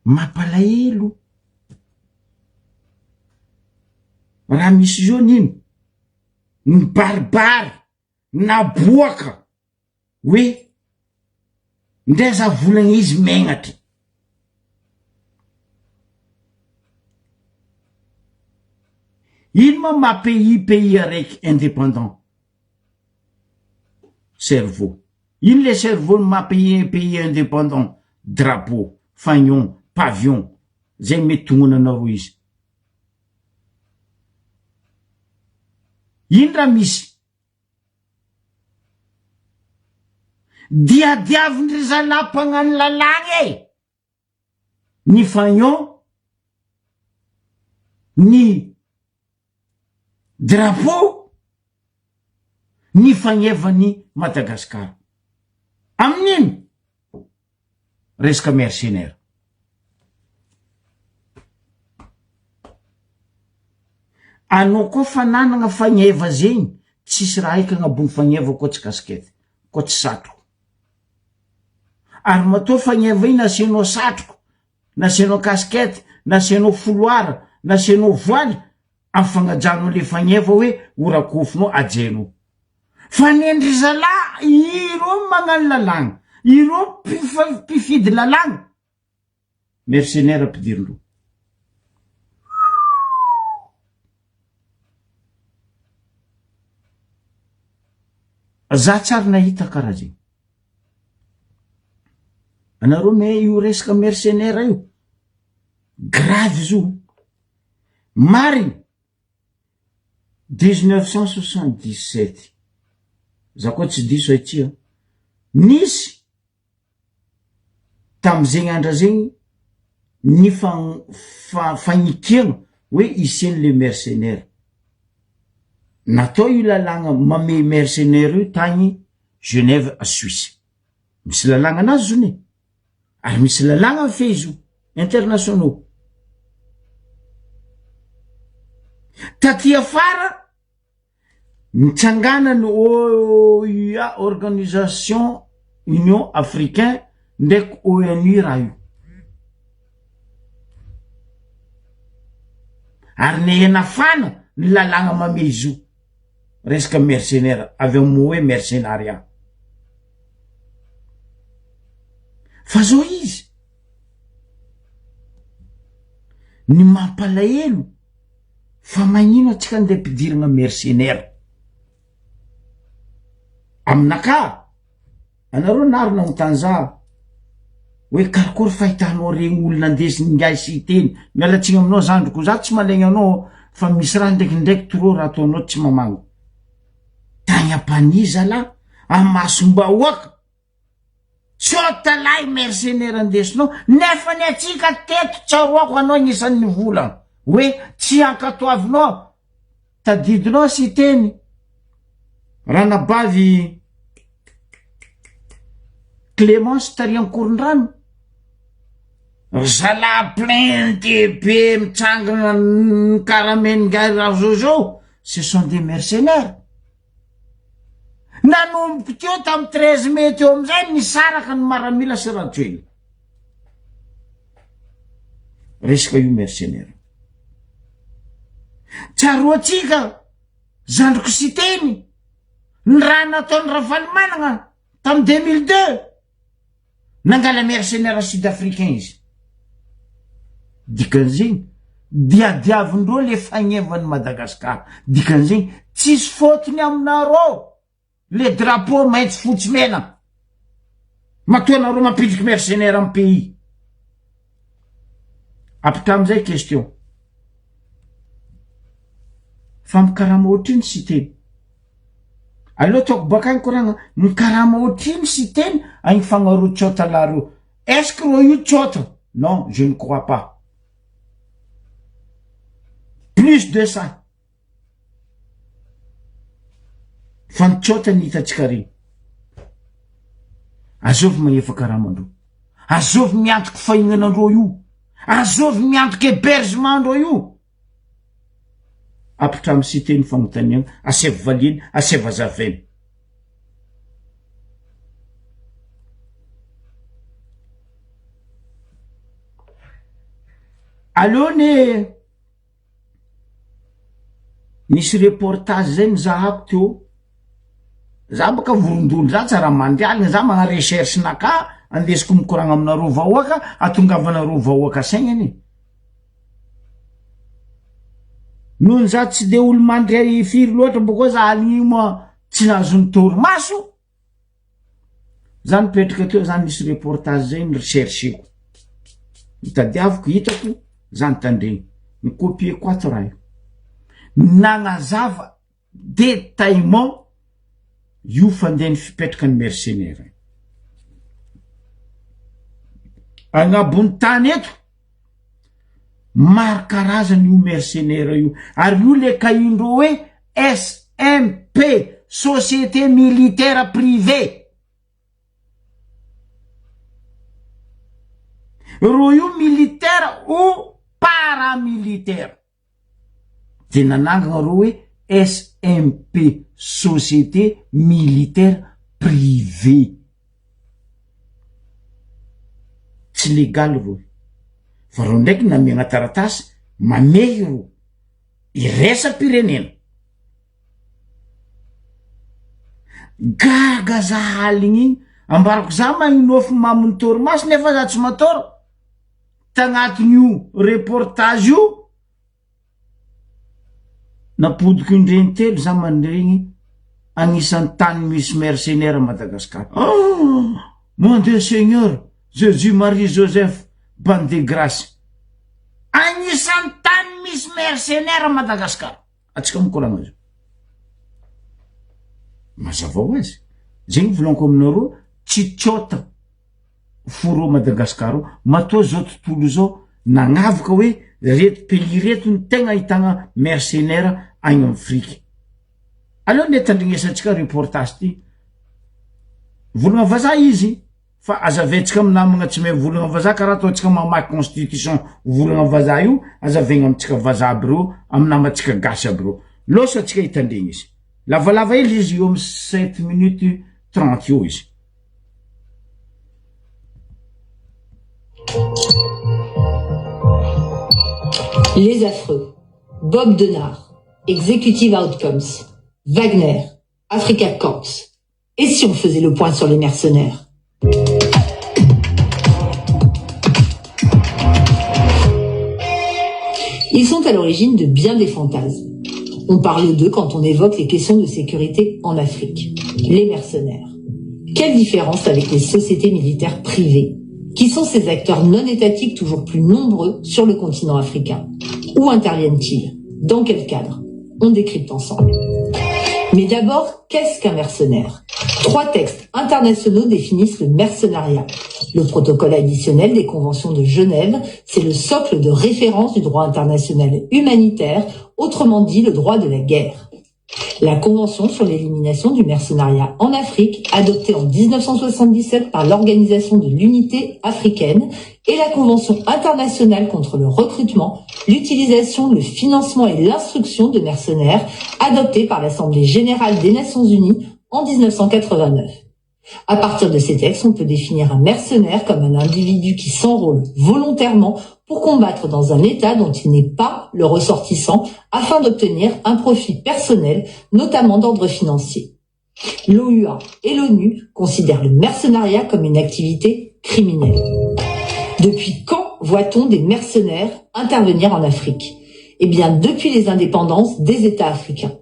mampalahelo raha misy zio nino ny baribary naboaka hoe ndraza volagna izy megnatra ino ma pays araiky indépendant cerveau ino le cerveau ma pays indépendant drapeau fagnon pavillon zay mety tongonanao izy ino raha misy diadiavindry zalampagnano lalagna ny fagnon ny drapeau ny fagnevany Madagasikara amin'ino resaka mercenaire anao koa fananagna fagneva zegny tsisy raha ika agnabony fagneva koa tsy kaskety koa tsy satroko ary matoa fagneva iny nasianao satroko nasianao kaskety nasianao foloara nasianao voaly amin'ny fagnajanao le fagneva hoe orakofinao ajenao fa nendry zalahy iro magnano lalagna iro mpifidy lalagna mercenaire ampidirindreo za tsary nahita karaha zegny anareo me io resaka mercenaire io grave zo mariny 1977 za koa tsy diso aitsia nisy tam'zegny andra zegny ny fagnikiagna hoe isiany le mercenaire natao io lalagna mame mercenaire io tagny Genève à Suisse misy lalagna anazy zone ary misy lalagna fe izy io internationaux taty afara nitsanganany OUA organisation Union Africain ndraiky ONU raha io ary nehenafana ny lalagna mame izy io resaka mercenaire avy amy hoe mercenaria fa zao izy ny mampalahelo fa magnino atsika andeha ampidiragna mercenaire aminaka anareo narina agnontany za hoe karakory fahitanao regny olona andesiny ngai sy teny mialatsigny aminao zandroko za tsy malegny anao fa misy raha ndraikindraiky toro raha ataonao tsy mamango tagny ampaniza la amasomba oaka tsota lay mercenaire andesinao nefa ny atsika teto tsaroako anao agnisan'ny volana hoe tsy ankatoavinao tadidinao sy teny ranabavy Clémence tariankoron-drano zala plein be mitsangana karamengary raha ce sont des mercenaires nanomboky teo tamy 13 mai teo amizay nisaraka ny maramila sy rajoely resaka io mercenaire tsaroatsika zandroko sy teny ny raha nataony Ravalomanana tamy 2002 nangala mercenaire sud-africain izy dikan'izegny diadiavindreo le fagnevany Madagasikara dikan'izegny tsisy fotony aminareo le drapeau maitso fotsy mena matoa anareo mampidriky mercenaire amy pays apitra amizay question fa mikarama ohatriny sy teny aloha taoko bakany koragna mikarama ohatriny sy teny agny fagnaro tsota lareo est-ce que ro io tsota non je ne crois pas plus de ça fa nitsota ny hitatsika regny azovy magnefa karamandreo azovy miantoky fahignanandreo io azovy miantoky hébergement-ndreo io apitra amy cité ny fagnotaniagna aseva valiny aseva zaveny alony nisy reportage zay nizahako teo za baka vorondolo za tsara mandry alina za magna recherche naka andesiko mikoragna aminareo vahoaka atongavanareo vahoaka saignany nohony za tsy de olo mandry firy loatra bokoa za aligny moa tsy nazony torimaso za nipetraka teo za nisy reportage zay ny rechercheko mitadiaviko hitako za nitandregny ny copieko ato raha io nagnazava détaillement io fandeha ny fipetraka ny mercenaire agnabony tany eto maro karazany io mercenaire io ary io le kaindreo hoe SMP société militaire privée ro io militaire ou paramilitaire de nanangana ro hoe SMP société militaire privée tsy légal ro fa ro ndraiky namiagna taratasy mamehy ro iresa-pirenena gaga za haligny ambarako za magnofo mamony torimaso nefa za tsy matoro tagnatin'io reportage io napodiko indreny telo za mandregny agnisan'ny tany misy mercenaire Madagascar. Mon Dieu Seigneur Jésus Marie Joseph Bandegrâce agnisan'ny tany misy mercenaire Madagascar atsika mikoragna azy mazava ho azy zegny volaniko aminareo tsy tiota foro Madagascar matoa zao tontolo zao nagnavaka hoe reto pays reto ny tegna ahitagna mercenaire agny Afrique. Aleo ne tandrignesantsika reportage ty volagna vazaha izy fa azaventsika aminamagna tsy mahay volagna vazaha karaha ataontsika mamaky constitution volagna vazaha io azavegna amitsika vazaha aby reo aminamatsika gasy aby reo losa atsika hitandregny izy lavalava hely izy eo amy 7 minutes 30 eo izy. Les Affreux, Bob Denard, Executive Outcomes, Wagner, Africa Corps. Et si on faisait le point sur les mercenaires? Ils sont à l'origine de bien des fantasmes. On parle d'eux quand on évoque les questions de sécurité en Afrique. Les mercenaires. Quelle différence avec les sociétés militaires privées? Qui sont ces acteurs non étatiques toujours plus nombreux sur le continent africain? Où interviennent-ils? Dans quel cadre? On décrypte ensemble. Mais d'abord, qu'est-ce qu'un mercenaire? 3 textes internationaux définissent le mercenariat. Le protocole additionnel des conventions de Genève, c'est le socle de référence du droit international humanitaire, autrement dit le droit de la guerre. La Convention sur l'élimination du mercenariat en Afrique, adoptée en 1977 par l'Organisation de l'Unité africaine, et la Convention internationale contre le recrutement, l'utilisation, le financement et l'instruction de mercenaires, adoptée par l'Assemblée générale des Nations unies en 1989. À partir de ces textes, on peut définir un mercenaire comme un individu qui s'enrôle volontairement pour combattre dans un État dont il n'est pas le ressortissant afin d'obtenir un profit personnel, notamment d'ordre financier. L'OUA et l'ONU considèrent le mercenariat comme une activité criminelle. Depuis quand voit-on des mercenaires intervenir en Afrique? Eh bien, depuis les indépendances des États africains,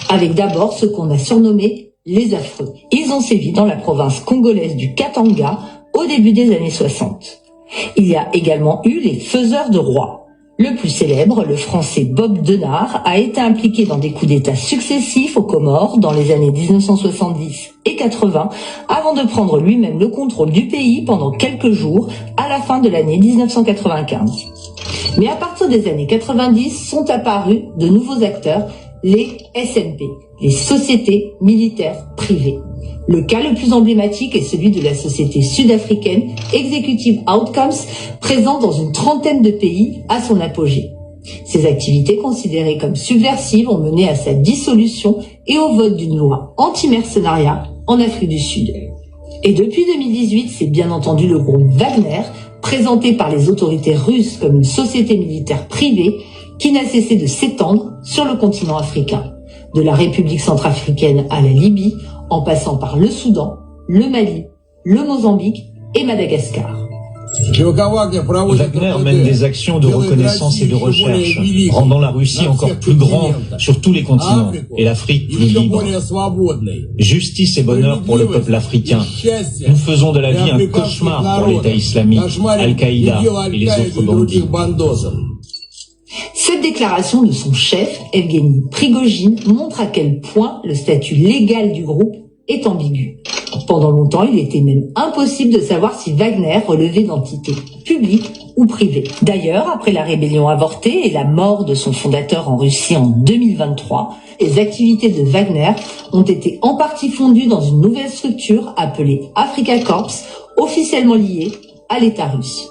avec d'abord ce qu'on a surnommé les Affreux. Ils ont sévi dans la province congolaise du Katanga au début des années 60. Il y a également eu les faiseurs de rois. Le plus célèbre, le français Bob Denard, a été impliqué dans des coups d'État successifs aux Comores dans les années 1970 et 80, avant de prendre lui-même le contrôle du pays pendant quelques jours à la fin de l'année 1995. Mais à partir des années 90 sont apparus de nouveaux acteurs, les SMP, les sociétés militaires privées. Le cas le plus emblématique est celui de la société sud-africaine Executive Outcomes, présente dans une trentaine de pays à son apogée. Ces activités considérées comme subversives ont mené à sa dissolution et au vote d'une loi anti-mercenariat en Afrique du Sud. Et depuis 2018, c'est bien entendu le groupe Wagner, présenté par les autorités russes comme une société militaire privée, qui n'a cessé de s'étendre sur le continent africain. de la République centrafricaine à la Libye, en passant par le Soudan, le Mali, le Mozambique et Madagascar. Wagner mène des actions de reconnaissance et de recherche, rendant la Russie encore plus grande sur tous les continents et l'Afrique plus libre. Justice et bonheur pour le peuple africain. Nous faisons de la vie un cauchemar pour l'État islamique, Al-Qaïda et les autres bandits. Cette déclaration de son chef, Evgeny Prigojine, montre à quel point le statut légal du groupe est ambigu. Pendant longtemps, il était même impossible de savoir si Wagner relevait d'entités publiques ou privées. D'ailleurs, après la rébellion avortée et la mort de son fondateur en Russie en 2023, les activités de Wagner ont été en partie fondues dans une nouvelle structure appelée Afrika Korps, officiellement liée à l'État russe.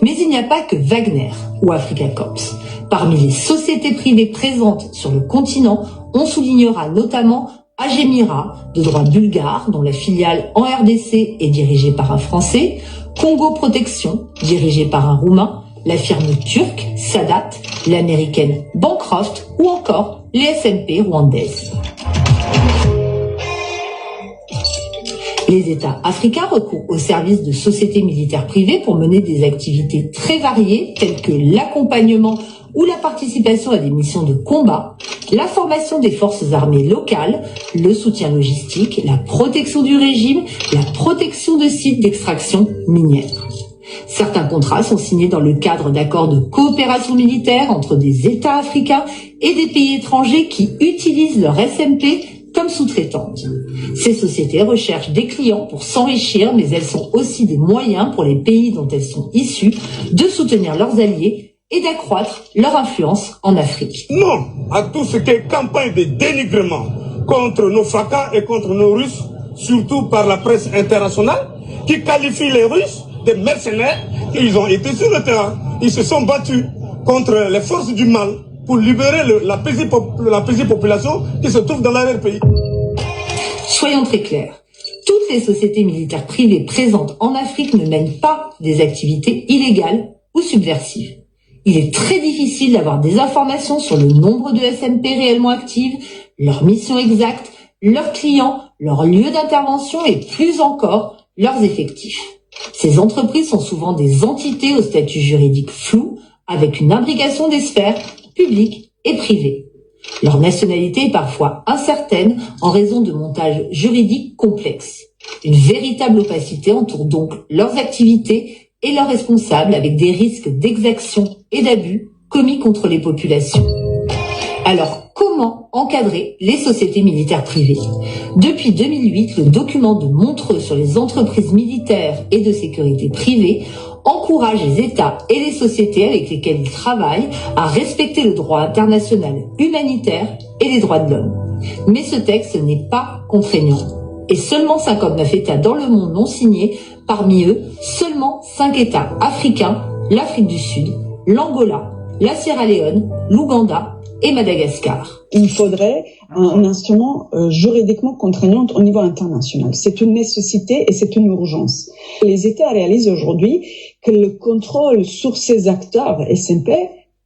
Mais il n'y a pas que Wagner ou Afrika Korps. Parmi les sociétés privées présentes sur le continent, on soulignera notamment Agemira, de droit bulgare, dont la filiale en RDC est dirigée par un Français, Congo Protection, dirigée par un Roumain, la firme turque Sadat, l'américaine Bancroft ou encore les SMP rwandaises. Les États africains recourent au service de sociétés militaires privées pour mener des activités très variées telles que l'accompagnement ou la participation à des missions de combat, la formation des forces armées locales, le soutien logistique, la protection du régime, la protection de sites d'extraction minière. Certains contrats sont signés dans le cadre d'accords de coopération militaire entre des États africains et des pays étrangers qui utilisent leur SMP comme sous-traitantes. Ces sociétés recherchent des clients pour s'enrichir, mais elles sont aussi des moyens pour les pays dont elles sont issues de soutenir leurs alliés et d'accroître leur influence en Afrique. Non à tout ce qui est campagne de dénigrement contre nos fracas et contre nos Russes, surtout par la presse internationale, qui qualifie les Russes de mercenaires. Ils ont été sur le terrain, ils se sont battus contre les forces du mal pour libérer la paisible population qui se trouve dans l'arrière-pays. Soyons très clairs. Toutes les sociétés militaires privées présentes en Afrique ne mènent pas des activités illégales ou subversives. Il est très difficile d'avoir des informations sur le nombre de SMP réellement actives, leur mission exacte, leurs clients, leur lieu d'intervention et plus encore, leurs effectifs. Ces entreprises sont souvent des entités au statut juridique flou, avec une imbrication des sphères publiques et privées. Leur nationalité est parfois incertaine en raison de montages juridiques complexes. Une véritable opacité entoure donc leurs activités et leurs responsables, avec des risques d'exaction et d'abus commis contre les populations. Alors, comment encadrer les sociétés militaires privées? Depuis 2008, le document de Montreux sur les entreprises militaires et de sécurité privée encourage les États et les sociétés avec lesquelles ils travaillent à respecter le droit international humanitaire et les droits de l'homme. Mais ce texte n'est pas contraignant. Et seulement 59 États dans le monde l'ont signé, parmi eux, seulement 5 États africains, l'Afrique du Sud, l'Angola, la Sierra Leone, l'Ouganda et Madagascar. Il faudrait un instrument juridiquement contraignant au niveau international. C'est une nécessité et c'est une urgence. Les États réalisent aujourd'hui que le contrôle sur ces acteurs SMP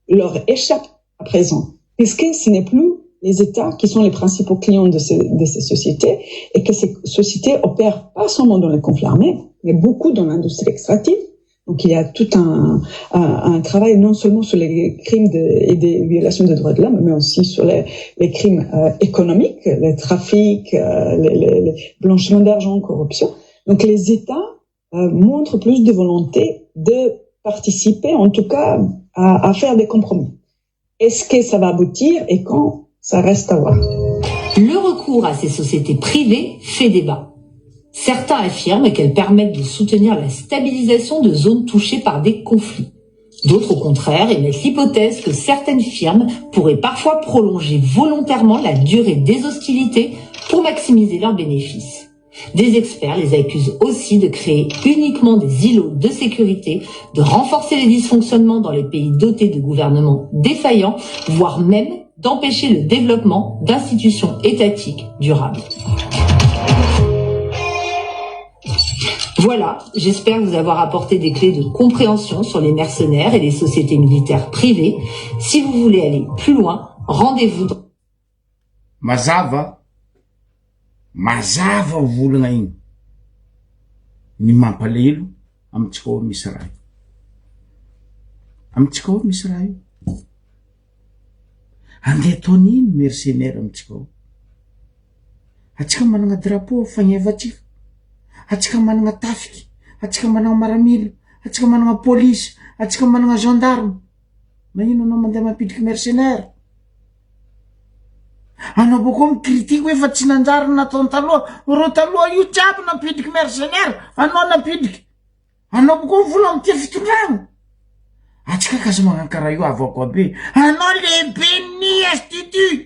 leur échappe à présent, puisque ce n'est plus les États qui sont les principaux clients de ces sociétés et que ces sociétés opèrent pas seulement dans les conflits armés, mais beaucoup dans l'industrie extractive. Donc il y a tout un travail non seulement sur les crimes et des violations des droits de l'homme, mais aussi sur les crimes économiques, les trafics, les blanchiments d'argent, corruption. Donc les États montrent plus de volonté de participer, en tout cas à faire des compromis. Est-ce que ça va aboutir et quand? Ça reste à voir. Le recours à ces sociétés privées fait débat. Certains affirment qu'elles permettent de soutenir la stabilisation de zones touchées par des conflits. D'autres, au contraire, émettent l'hypothèse que certaines firmes pourraient parfois prolonger volontairement la durée des hostilités pour maximiser leurs bénéfices. Des experts les accusent aussi de créer uniquement des îlots de sécurité, de renforcer les dysfonctionnements dans les pays dotés de gouvernements défaillants, voire même d'empêcher le développement d'institutions étatiques durables. Voilà, j'espère vous avoir apporté des clés de compréhension sur les mercenaires et les sociétés militaires privées. Si vous voulez aller plus loin, rendez-vous dans mazava volagna igny ny mampalahelo amitsika ao misy raha io, amitsika ao misy raha io. Andeha ataon'ino mercenaire amitsika ao? Atsika managna drapeau fagnevatsika, atsika managna tafiky, atsika managna maramila, atsika managna polisy, atsika managna gendarme. Magnino anao mandeha mampidriky mercenaire? Anao boko mikritike hoe fa tsy nanjary nataony taloha, ro taloha io jiaby nampidriky mercenaire, anao nampidriky. Anao boko mivola amty fitondragno. Atsika kasy magnano karaha io avako be. Anao lehibe ny institut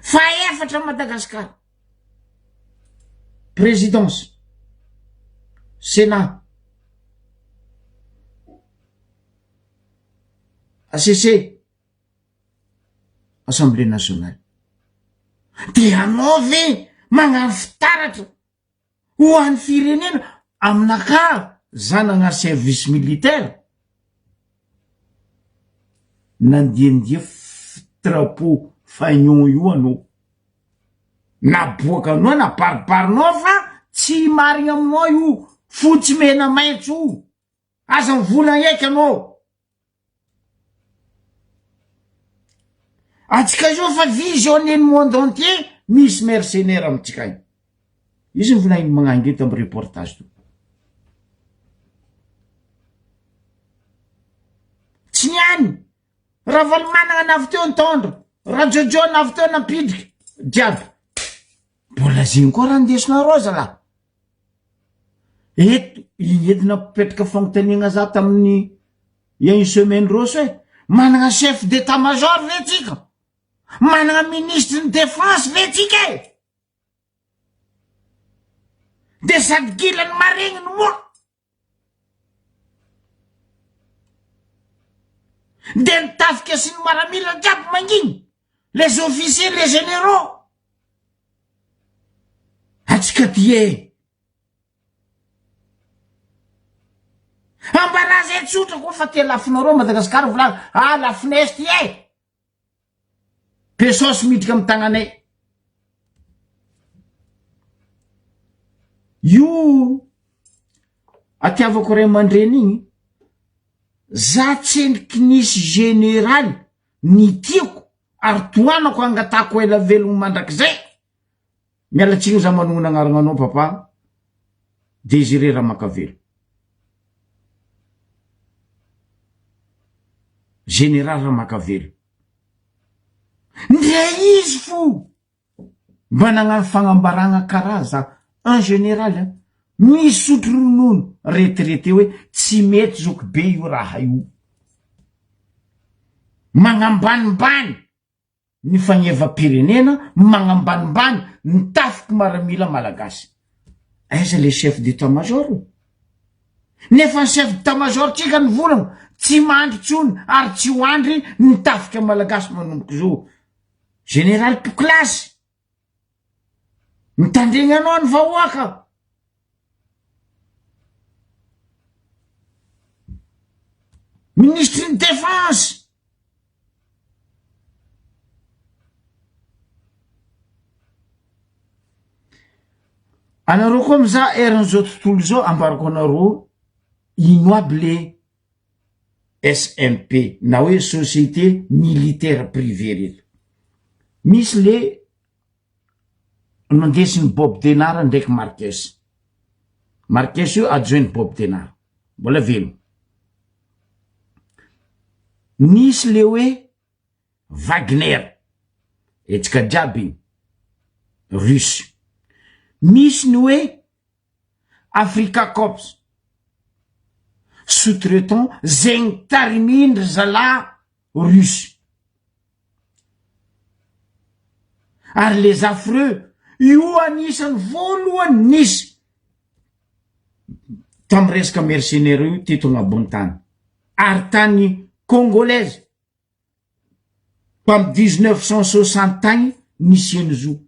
fa efatra Madagasikara. Présidence, Sénat, ACC, Assemblée nationale. De anao ve magnano fitaratra ho an'ny firenena aminaka zanagna service militaire nandiandia drapeau fagnon io anao naboaka anao napariparinao fa tsy marigna aminao io fotsy mena maitso io aza mivola eky anao. Atsika io fa visionné ny monde entier misy mercenaire amitsika io. Izy ny volainy magnangeto amy reportage to. Tsy niany raha valimanagna navy teo nitondra, raha jojo navy teo nampidriky jiaby. Mbola zegny koa raha ndesonareo zalahy. Eto entina petraka fagnontaniagna za tamin'ny une semaine roso hoe managna chef d'état-major ve tsika, managna ministre de défense ve tsika e, de sady gilany maregniny moa, de nitafika sy ny maramila jiaby manginy, les officiers, les généraux. Atsika tie ambaraza tsotra koa fa te lafinareo Madagasikara volagna lafines ty pesosy midika amy tagnanay io atiavako ray aman-dreny igny za tsendriky nisy général ny tiako ary toanako angatako ela velogno mandrakizay. Mialatsiny za manogno nagnarana anao papa Désiré Ramakavelo, général Ramakavelo. Ndre izy fo mba nagnano fagnambaragna karaza un général misotro ronono retraité hoe tsy mety zoko be io raha io, magnambanimbany ny fagnevam-pirenena, magnambanimbany ny tafiky maramila malagasy. Aiza le chef d'état-major? Nefa ny chef d'état-major tsika ny volagna tsy mandry tsony ary tsy hoandry ny tafika malagasy manomboky zo. Général Poklasy mitandregny anao ny vahoaka. Ministre de défense anareo koa miza eran'izao tontolo zao ambarako anareo ino aby le SMP na hoe société militaire privé reto. Misy le nandesiny Bob Denard ndraiky Marques. Marques io adjoint Bob Denard, mbola velo. Misy le hoe Wagner, etsika jiaby russe. Misy ny hoe Africa Corps, sous-traitant zegny tarimindry zala russe. Ary les affreux io anisany voalohany nisy tamy resaka mercenaire io teto agnabony tany, ary tany congolaise tamy 1960 tagny nisy enizo.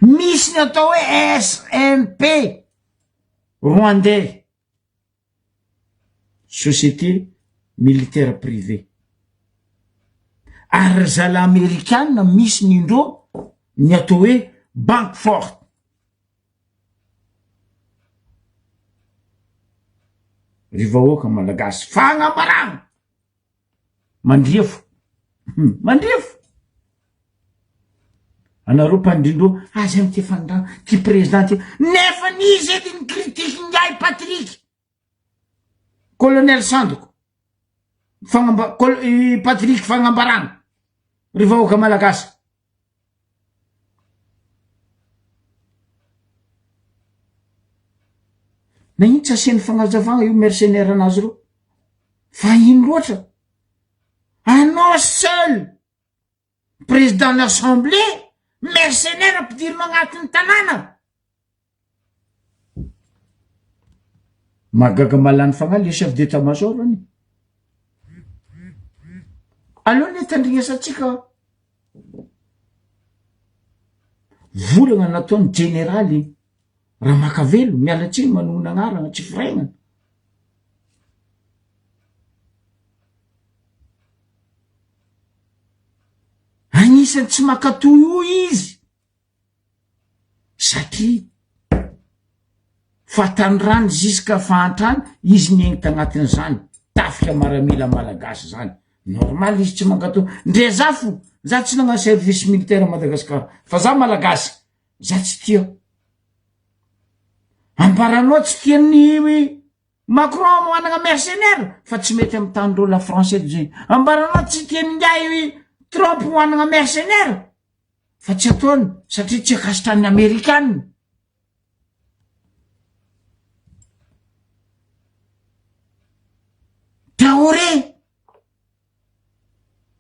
Misy ny atao hoe SNP rwandais, société militaire privé. Ary zala amérikanina misy nindro ny atao hoe banque forte. Rivahoaka malagasy fagnambarana mandriafo mandriafo anareo mpandrindro aza amty fandrano ty président nefa nizy edy ny critique ngay Patrick colonel Sandoko Patrick fagnambarana rivahoaka malagasy. Nagnitsy asiany fagnazavagna io mercenaire anazy reo fa ino loatra anao seul président de l'assemblée mercenaire ampidirino agnatin'ny tanàna. Magaga malany fagnaly le chef d'état major any aloha ny tandrignasatsika volagna nataony generaly Ramakavelo mialatsiny manona agnarana tsy firegnana. Agnisan'ny tsy makatoy io izy satria fatandrany ziska fahantrany izy miegny tagnatin' zany tafika maramila malagasy zany normal izy tsy mankatoy ndre zafo za tsy nagnano service militaire Madagasikara fa za malagasy za tsy tia ambaranao tsy tian'ny Macron moanagna mercenaire fa tsy mety amy tandreo la français zay. Ambaranao tsy tian'ny ngay Trump moanagna mercenaire fa tsy ataony satria tsy akasitrany Amerikanina. Traoré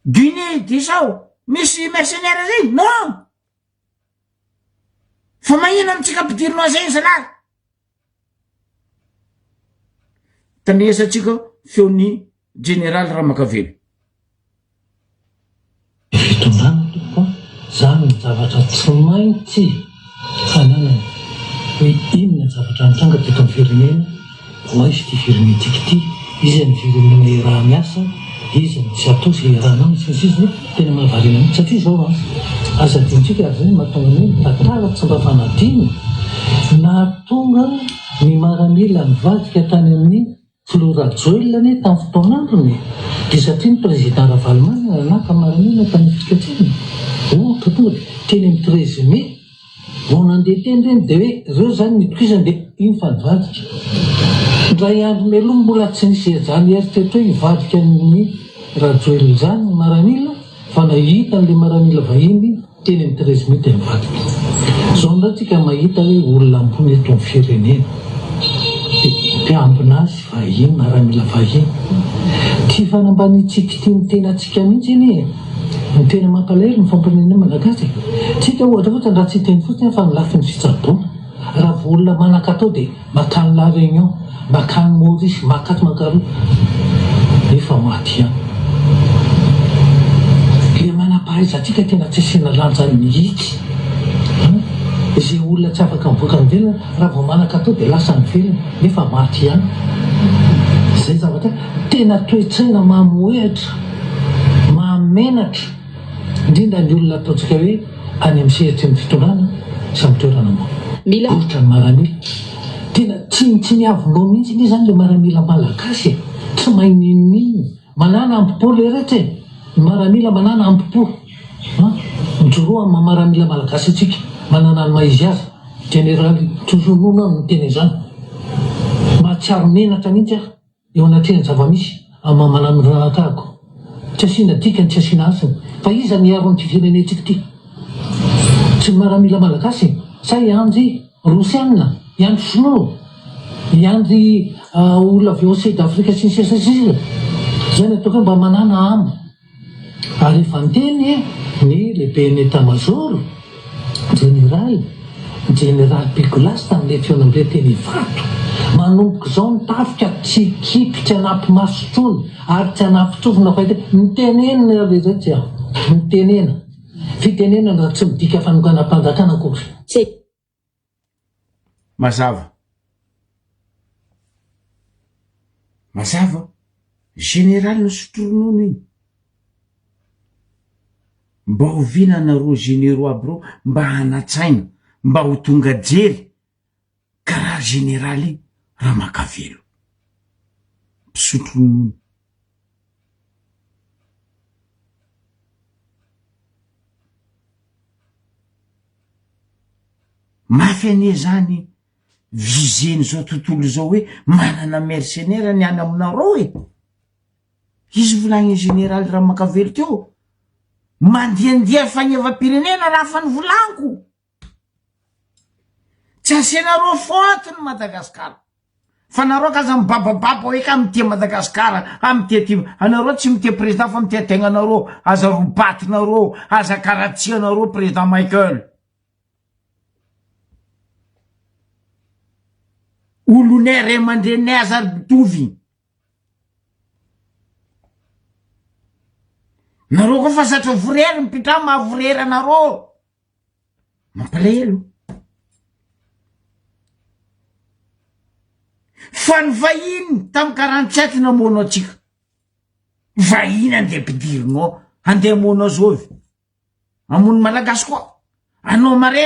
Guinée Bissau misy mercenaire zay non fa magnino amitsika ampidirino zay zalahy. Tandriasatsika feon'ny général Ramakavelo. Fitondrana tokoa zany ny zavatra tsy maintsy fananana hoe inona zavatra nitranga teto amin'ny firenena hoaizy ty firenentsika ty izy ny firenena raha miasa izy ny tsy atao zay rahanao sisy tena mahavarina mihitsy satria zao aza dintsika ary zany mahatonga ny tantara tsy mba fanadino nahatonga ny maramila mivadika tany amin'ny Flora Joel tamin'ny fotoanandrony dia satria ny président Ravalomanana nanaka maramila tany fikatsiny ohatra tonga teny amin'ny 13 mai vao nandeha teny reny dia hoe ireo zany mitokisany dia iny fa nivadika ndray andro meloa mbola tsy nisy zany eritreritro hoe hivadika amin'ny Rajoel zany maramila fa nahita an'le maramila vahiny teny amin'ny 13 mai dia nivadika. Zao ndray tsika mahita hoe olona ambony eto amin'ny firenena ambinazy vahiny maramila vahiny ty fanambanitsika ty ny tena atsika mihitsy iny ny tena mampalahelo ny fampirenena malagasy tsika ohatra fotsiny raha tsy teny fotsiny fa milafi ny fitsaboana raha volona manakatao dia makany la réunion makany Maurice makaty makaroa efa maty ihany le manam-pahaizatsika tena tsy asiana lanjany mihitsy izay olona tsy afaka mivoaka mivelona raha vao manakatao dia lasa mivelona nefa maty ihany. Zay zavatra tena toetsaina mamoehatra mamenatra indrindra ny olona ataontsika hoe any amin'ny sehatra ny fitondrana samy toerana mao ohatra ny maramila tena tsy niavonao mihitsy ny zany le maramila malagasy tsy maininino manana ampipo le rehetra ny maramila manana ampipo mijoroa amin'ny maramila malagasy atsika manana ny maizy azy generaly tozonono ny teny zany mahatsiaro menatra mihitsy eo anatreny zavamisy manano ranakako tsy asiana dikany tsy asiana asiny fa iza niaro nyty firenentsika ty tsy maramila malagasy sa iandry Rosianina iandry sinoa iandry olona avy ao Sud Afrika sy ny sesasisa zany ataoko hoe mba manana amo ary efa nteny ny lehibe ny état major général Picolas tamin'le fionambe teny vato manomboka zao nitafika tsy kipy tsy anampy masotrony ary tsy anampy tsofina fa nitenenina rehetratsy aho nitenena fitenena raha tsy midika fanonganam-panjakana akory mazava généraly no sotoronono iny mba ho vinanareo généraux aby reo mba hanatsaina mba ho tonga jery karaha généraly Ramakavelo mpisotoronono. mafy ane zany vizeny zao tontolo zao hoe manana mercenaire ny any aminareo izy volagny général Ramakavelo teo mandiandia fagneva-pirenena raha fa ny volaniko tsy asenareo fotony Madagasikara fa nareo kaza mibabababa hoe ka mitia Madagasikara amitia ty anareo tsy mitia président fa mitia tegnanareo aza robatinareo aza karatsianareo président Michael olonay ray aman-drenay aza mitovy nareo koa fa zatra vorery mipitra mahavorery anareo mampalahelo fa ny vahiny tamy 47 namono atsika vahiny andeha mpidirinao andeha amonao zovy amono malagasy koa anao mare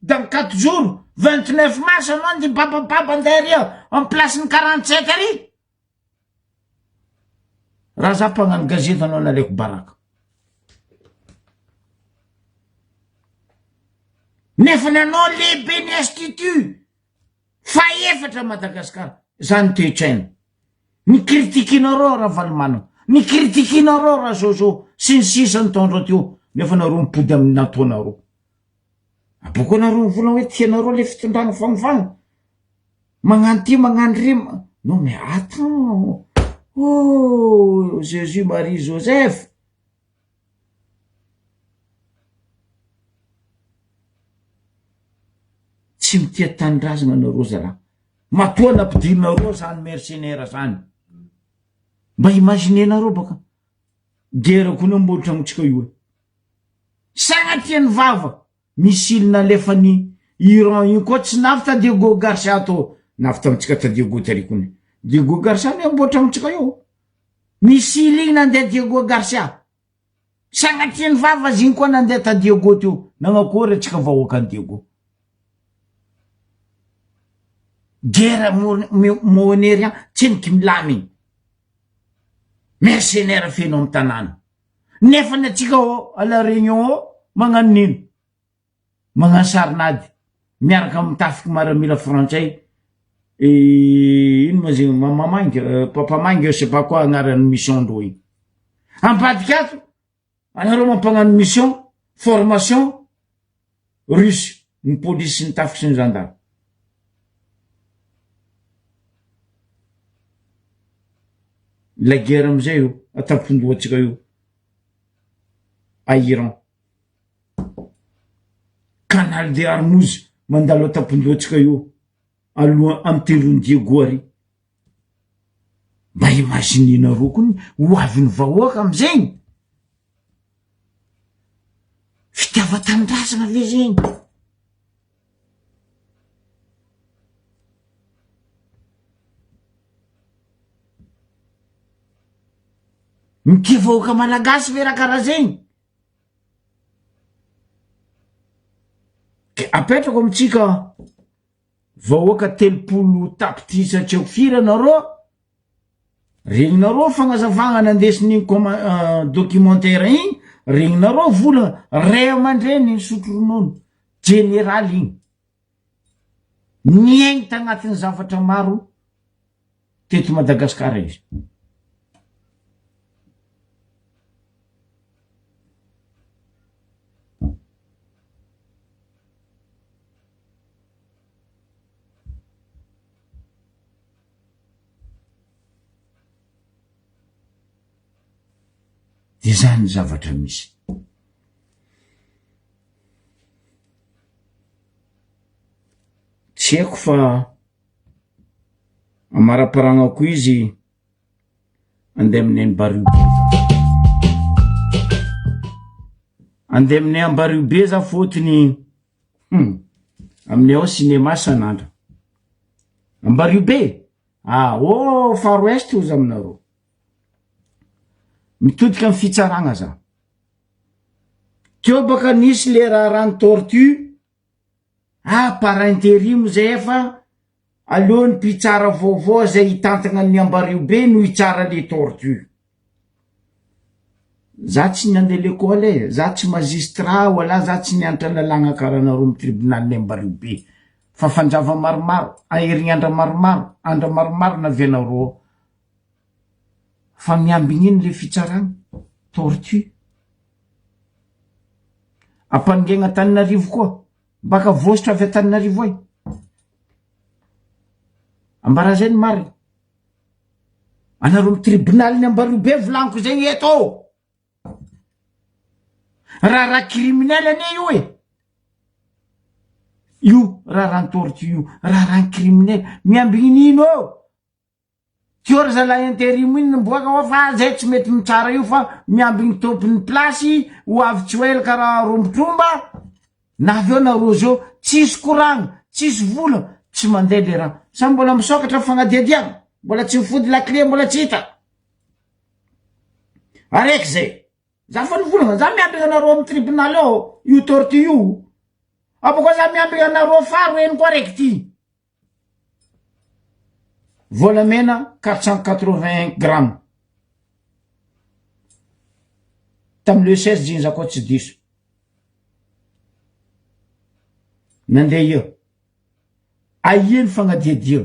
dans 4 jours 29 mars anao andy babababa andeha ria en place ny 47 ary raha za mpagnano gazety anao naleko baraka nefa nanao lehibe ny institut fa efatra Madagasikara zany toetraina ny kritikinareo raha valimanana ny kritikinareo raha zozo sy ny sisa ny taondro teo nefa nareo mipody amin'ny nataonareo aboko nareo vola hoe tianareo le fitondrana fagnofagna magnano ty magnano ry non mais attends oh Jésus Marie Joseph tsy mitia tanindrazana nareo zalahy matoa nampidirinareo zany mercenaire zany mba imaginenareo baka gera koa namboatra amitsika io sagnatiany vava misily nalefany Iran io koa tsy nafta Diego Garcia to nafta amitsika ta Diego tarikony Diego Garcia ny amboatra amitsika io misily iny nandeha Diego Garcia sagnatiany vava ziny koa nandeha ta Diego teo nagnakory atsika vahoakany Diego guerre moneria tseniky milamy mercenaire feno amy tanàna nefa ny atsika à la réunion magnano nino magnano sarinady miaraka amy tafiky maramila frantsay ino ma zegny mamamangy papa mangy je sais pas quoi agnaran'ny mission ndreo igny ambadikato anareo mampagnano mission formation russe ny police sy ny tafiky sy ny gendarme la guerre amizay io atapindoatsika io a Iran canal de Hormuz mandalo atapindoatsika io aloha amy tendrony Diego ary mba imaginenareo koa ho avyny vahoaka amizegny fitiava-tanindrazana ve zegny mitia vahoaka malagasy ve raha karaha zegny apetrako amitsika vahoaka 30 tapitrisa tsy firy anareo regninareo fagnazavagna nandesin'igny documentaire igny regninareo volagna ray aman-dreny ny sotoronono généraly igny niaigny tagnatin'ny zavatra maro teto Madagasikara izy de zany zavatra misy tsy haiko fa amaraparagna koa izy andeha aminay Ambaribe andeha aminay Ambaribe za fotony aminay ao cinéma sanandra Ambaribe Far West ozy aminareo mitodika amin'ny fitsaragna za teo baka nisy le raha rano tortue par intérim zay efa aleony mpitsara vaovao zay hitantagna ny Ambario be no hitsara le tortue. Za tsy nandeha l'école za tsy magistrat wala za tsy nianatra lalagna karanareo amy tribunal ny Ambario be fa fanjava maromaro aherignandra maromaro andra maromaro navianareo fa miambigny iny le fitsaragna tortue ampaningegna Taninarivo koa baka vosotra avy Taninarivo ay ambara zay ny marina anareo amy tribunal ny Ambario be volaniko zay eto raha criminel ane io raha tortue io raha criminel miambigny ino tiora zala intérim iny mboaka ao fa zay tsy mety mitsara io fa miambigny tompony plasy ho avy tsy oel karaha rombotromba na aveo nareo zao tsisy koragna tsisy vola tsy mandeha le raha sa mbola misokatra fagnadiadiagna mbola tsy mifody la clé mbola tsy hita araiky zay za fa nivolagna za miambigny anareo amy tribunal ao io tortue io aboko za miambigny anareo faro eny koa raiky ty volamena 481 grammes tamy le 16 jinjako tsy diso nandeha io aien fagnadiadia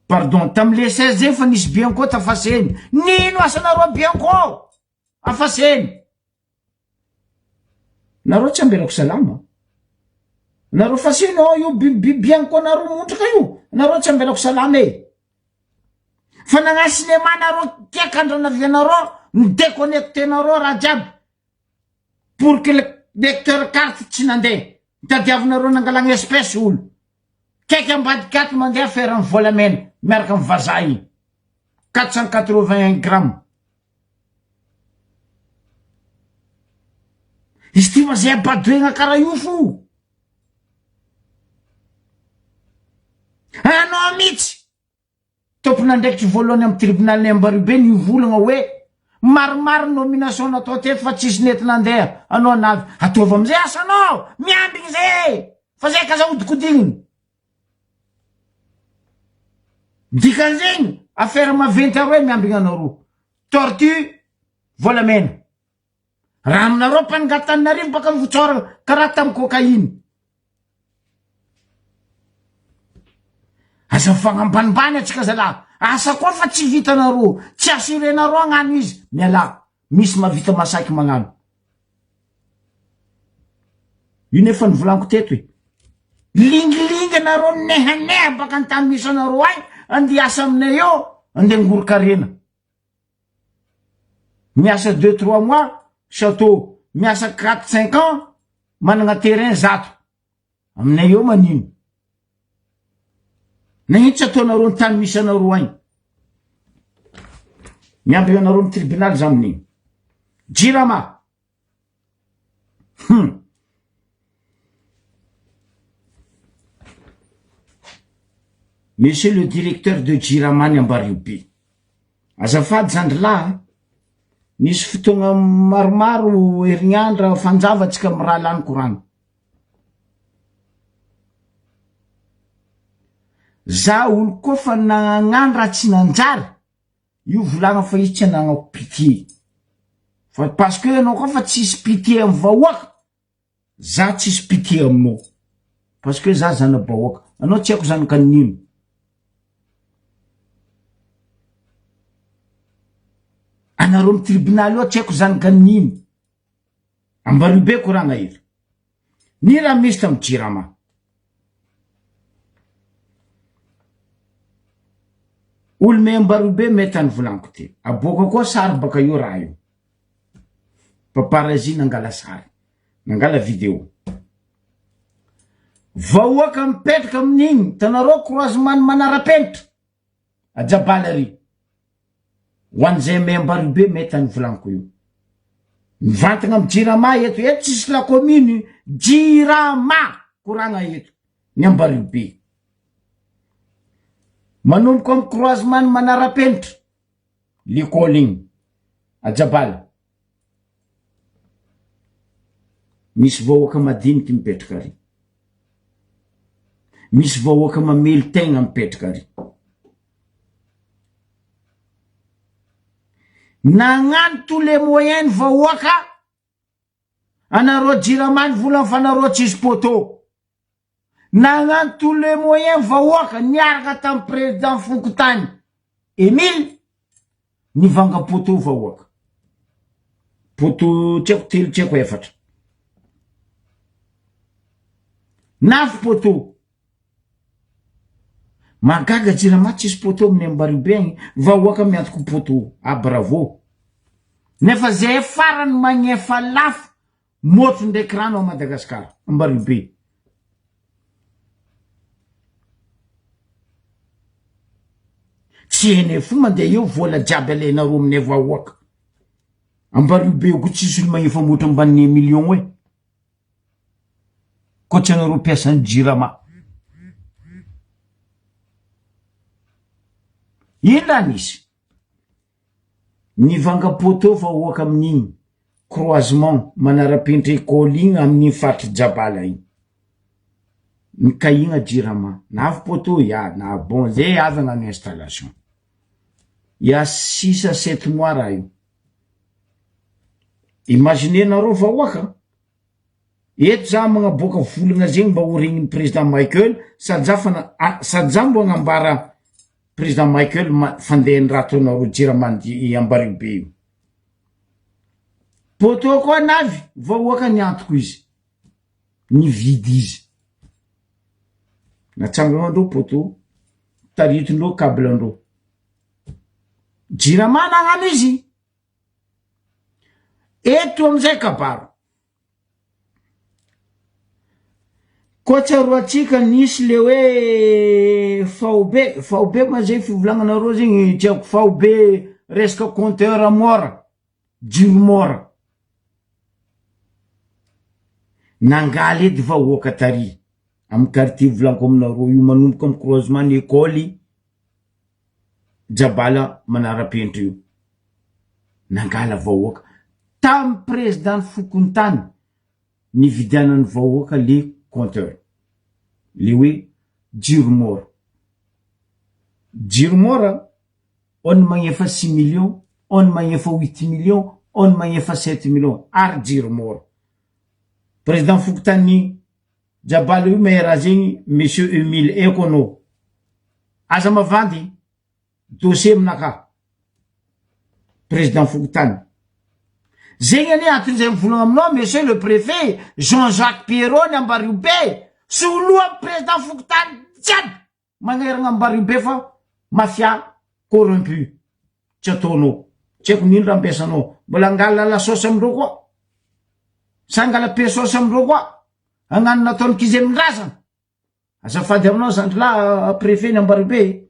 pardon tamy le 16 zay fa nisy bianco tafaseny nino asanareo bianco afaseny nareo tsy ambelako salama nareo faseny io bianco nareo montraka io nareo tsy ambelako salama fa nagna cinéma nareo tiakandra navianareo midéconnecté nareo raha jiaby pour que le lecteur carte tsy nandeha tadiavinareo nangalagna espèce olo kaiky ambadikaty mandeha affaire amy volamena miaraka amy vazaha iny 481 grammes izy ty ma zay abadoegna karaha io fo anao mihitsy tompon'andraikitry voalohany amy tribunal ny Ambario be nivolagna hoe maromaro nomination natao teto fa tsisy nety nandeha anao navy ataova amizay asanao miambigny zay fa zay ka za odikodigniny dikan'zegny affaire maventy aroe miambigny anareo tortue volamena ranonareo mpangatannarivo baka votsora karaha tamy cocaïne asa fagnambanimbany atsika zalahy asa koa fa tsy vitanareo tsy asirenareo agnano izy miala misy mavita masaky magnano io nefa nivolaniko teto lingilingy anareo nehaneha baka antany misy anareo ay andi asa aminay eo andeha ngorokarena miasa 2-3 mois château miasa 4-5 ans managna terrain zato aminay eo manino nahitsy ataonareo ny tany misy anareo agny miambigny anareo ny tribunal za amin'igny Jirama Monsieur le directeur de Jirama ny Ambario be azafady zandrilahy nisy fotoagna maromaro herignandra fanjavatsika amy raha lany koragna za olo koa fa nagnano raha tsy nanjary io volagna fa izy tsy anagnako pitié fa parce que anao koa fa tsisy pitié amy vahoaka za tsisy pitié aminao parce que za zana-bahoaka anao tsy haiko zanaka nino anareo amy tribunal io tsy haiko zanaka nino Ambario be koragna ira ni raha misy tamy Jirama olo me Ambario be mety any volaniko ty aboaka koa sary baka io raha io paparazi nangala sary nangala video vahoaka mipetraka amin'igny tanareo croisement manara-penitra ajabala ary ho an'izay me Ambario be mety any volaniko io mivantagna amy Jirama eto eto tsisy la commune Jirama koragna eto ny Ambario be manomboka amy croisement manara-penitra l'école igny ajabala misy vahoaka madiniky mipetraka ary misy vahoaka mamely tegna mipetraka ary nagnano tous les moyens vahoaka anareo Jiramany volany fanareo tsisy poto nagnano tous les moyens vahoaka niaraka tamy président Fokontany Emile nivanga poto vahoaka poto tseko telo tseko efatra nafy poto magaga Jirama tsisy poto amin'ny Ambaribe agny vahoaka miantoko poto bravo nefa zay farany magnefa lafo moto ndraiky rano a Madagasikara Ambaribe tsy ene fo mandeha eo vola jiaby alenareo amin'ny vahoaka Ambaribe ko tsisy olo magnefa moto ambany million hoe ko tsy anareo piasan'ny Jirama ila nisy nivanga poto vahoaka amin'igny croisement manara-penitra école igny amin'ny faritry Jabala igny nikahigna Jirama navy poto ya na bon zay avy agnano installation ya 6 à 7 mois raha io imaginez nareo vahoaka eto za magnaboaka volagna zegny mba ho regniny président Michael sady za mbo agnambara président Michael fandehany rato anareo Jirama i Ambaribe io poto koa navy vahoaka niantoko izy nividy izy natsangandreo poto taritindreo câble-ndreo Jirama nagnano izy eto amizay kabaro koa tsaroatsika nisy le hoe faobe ma zay fivolagnanareo zegny tiako faobe resaka compteur mora jiro mora nangaly edy vahoaka tary amy quartier volaniko aminareo io manomboka amy croisement ny école Jabala manara-penitra io nangala vahoaka tamy président Fokontany nividianany vahoaka le compteur le hoe jiro mora on magnefa 6 millions on magnefa 8 millions on magnefa 7 millions ary jiro mora président Fokontany Jabala io maera zegny monsieur Emile Econo aza mavandy dossier aminaka président Fokontany zegny ani atin'izay mivolagna aminao monsieur le préfet Jean-Jacques Pierrot ny Ambaribe soloa président Fokontany jiaby magneragna Ambaribe fa mafia corrompu tsy ataonao tsy haiko nino raha ampiasanao mbola angala lasosy amindreo koa sangala pesosy amindreo koa agnano nataony kizemin-drazana azafady aminao zandrila préfet ny Ambaribe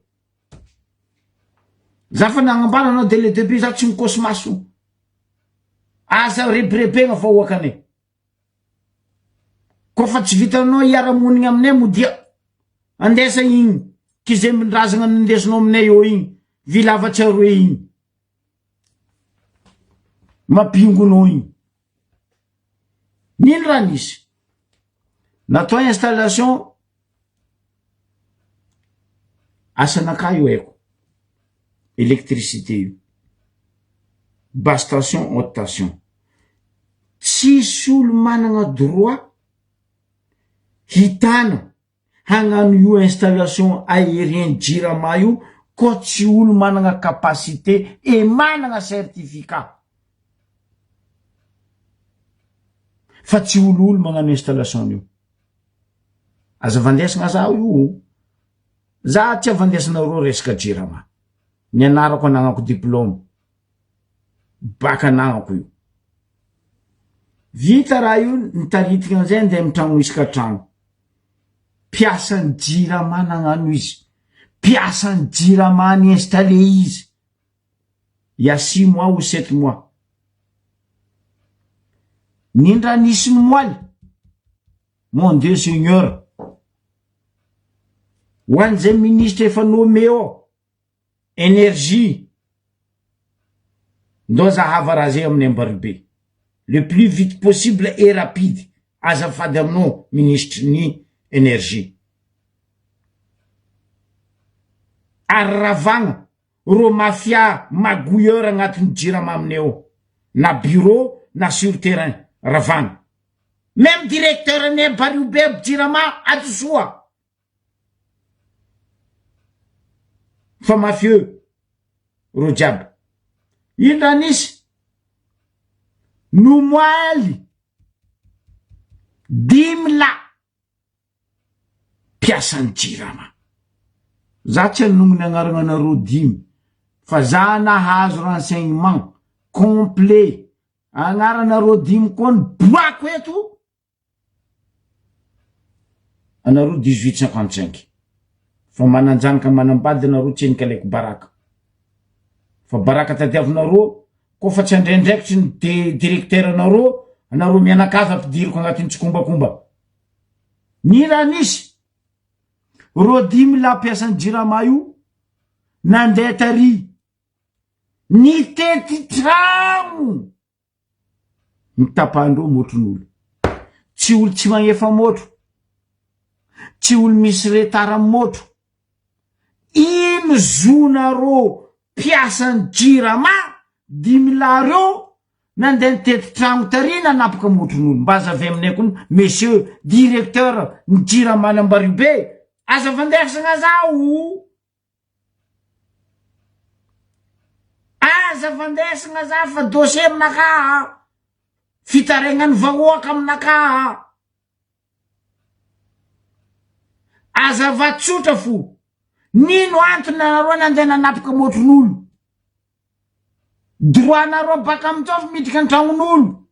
za fa nagnambara anao dès le début za tsy mikosy maso asa rebrebe gna vahoakane ko fa tsy vitanao iara-monigny aminay modia andesa igny kizemin-drazana nindesinao aminay eo igny vilavatsy aroe igny mapingonao igny nino raha nisy natao installation asanaka io haiko électricité io basse station haute station tsisy olo managna droit hitana hagnano io installation aérien Jirama io ko tsy olo managna capacité e managna certificat fa tsy olo magnano installation io aza vandesagna za io za tsy avandesanareo resaka Jirama ny anarako anagnako diplôme baka anagnako io vita raha io nitaritika an'izay andeha amy tragno isaka tragno piasany Jirama nagnano izy piasany Jirama ny installé izy ya 6 mois ou 7 mois nindra nisy ny moaly mon Dieu Seigneur ho an'izay ministre efa nommé ao énergie ndao zahava raha zay amin'ny Ambaribe le plus vite possible et rapide. Azafady aminao ministre ny énergie. Ary ravagna ro mafia magouilleur agnatin'ny JIRAMA aminay ao, na bureau na sur terrain ravagna. Même directeur ny Ambaribe JIRAMA adosoa fa mafieux ro jiaby. Indra nisy nomoaly 10 la piasan'ny JIRAMA. Za tsy anonony agnarana anareo 10 fa za nahazo renseignement complet agnarana 10 koa ny boako eto anareo 1855 fa mananjanaka manambady anareo tsy enikalaiko baraka fa baraka tadiavinareo ko fa tsy andrendraikitry ny directeur anareo mianakava ampidiriko agnatin'ny tsikombakomba. Ny raha nisy ro 10 la piasan'ny JIRAMA io nandeha tary ny tety tramo mitapandreo motron'olo, tsy olo tsy magnefa motro, tsy olo misy retara motro. Ino zonareo piasan'ny JIRAMA 10 la reo nandeha nitety trano tary nanapoka motron'olo. Mba azavy aminay koa monsieur directeur ny JIRAMA n'Ambaribe, aza vandesagna zao, aza vandesagna za fa dossier aminaka, fitaregnany vahoaka aminaka. Aza vatsotra fo, nino antony nareo nandeha nanapoka motron'olo? Droit nareo baka amin'izao midika an-tragnon'olo.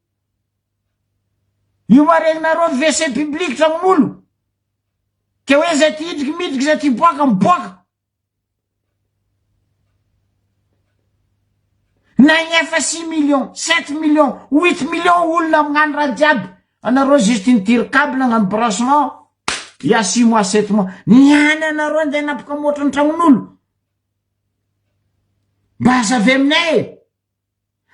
Io maregnareo WC public tragnon'olo. Ke hoe zay ty hidriky midriky, zay ty boaka miboaka. Nagnefa 6 millions, 7 millions, 8 millions olona magnano raha jiaby. Anareo juste nitiry câble nagnano branchement. Il y a 6 mois, 7 mois. Niany anareo andeha napoka motro ny tragnon'olo. Mba azavy aminay.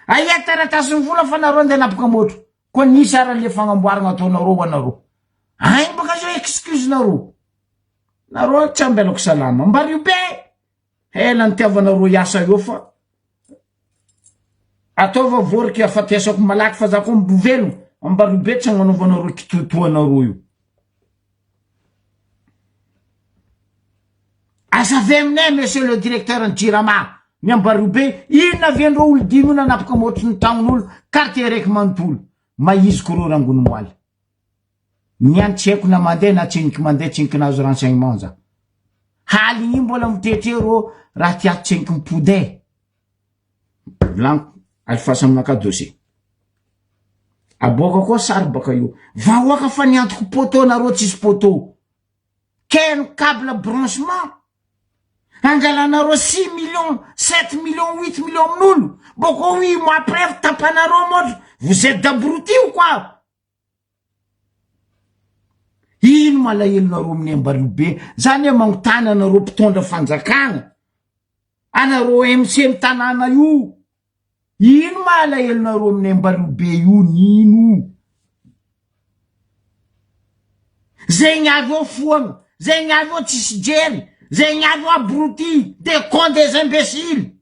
Aia taratasy ny vola fa anareo andeha napoka motro. Ko nisy ara le fagnamboaragna ataonareo anareo. Aigny baka zao excuse nareo. Nareo tsy ambelako salama. Ambaribe hela nitiavanareo iasa io fa ataova voriky afatesako malaky fa za koa mbovelo. Ambaribe tsy agnanaovanareo kitotoanareo io. Azavy aminay monsieur le directeur ny JIRAMA ny Ambaribe, ina viandreo olo 10 nanapoka motro ny tagnon'olo quartier raiky manontolo. Maiziko reo rangony moaly. Niany tsy haiko na mandeha na tsiniky mandeha tsiniky nazo renseignement za. Haly igny mbola mitretre reo raha tiato tsiniky mipode. Blanco alifasa aminaka dossier. Aboaka koa sary baka io. Vahoaka fa niantoko poto nareo tsisy poto. Keno câble branchement. Angalanareo 6 millions, 7 millions, 8 millions amin'olo. Boko oui, moi après tapanareo motro. Vous êtes d'abrutis ou quoi? Ino malahelonareo amin'ny Ambaribe? Zany hoe magnotany anareo mpitondra fanjakagna. Anareo MC mitanàna io. Ino malahelonareo amin'ny Ambaribe io? Nino? Zay gn'avy ao foagna, zay gn'avy ao tsisy jery, zay gn'avy ao abrutis, des cons, des imbéciles.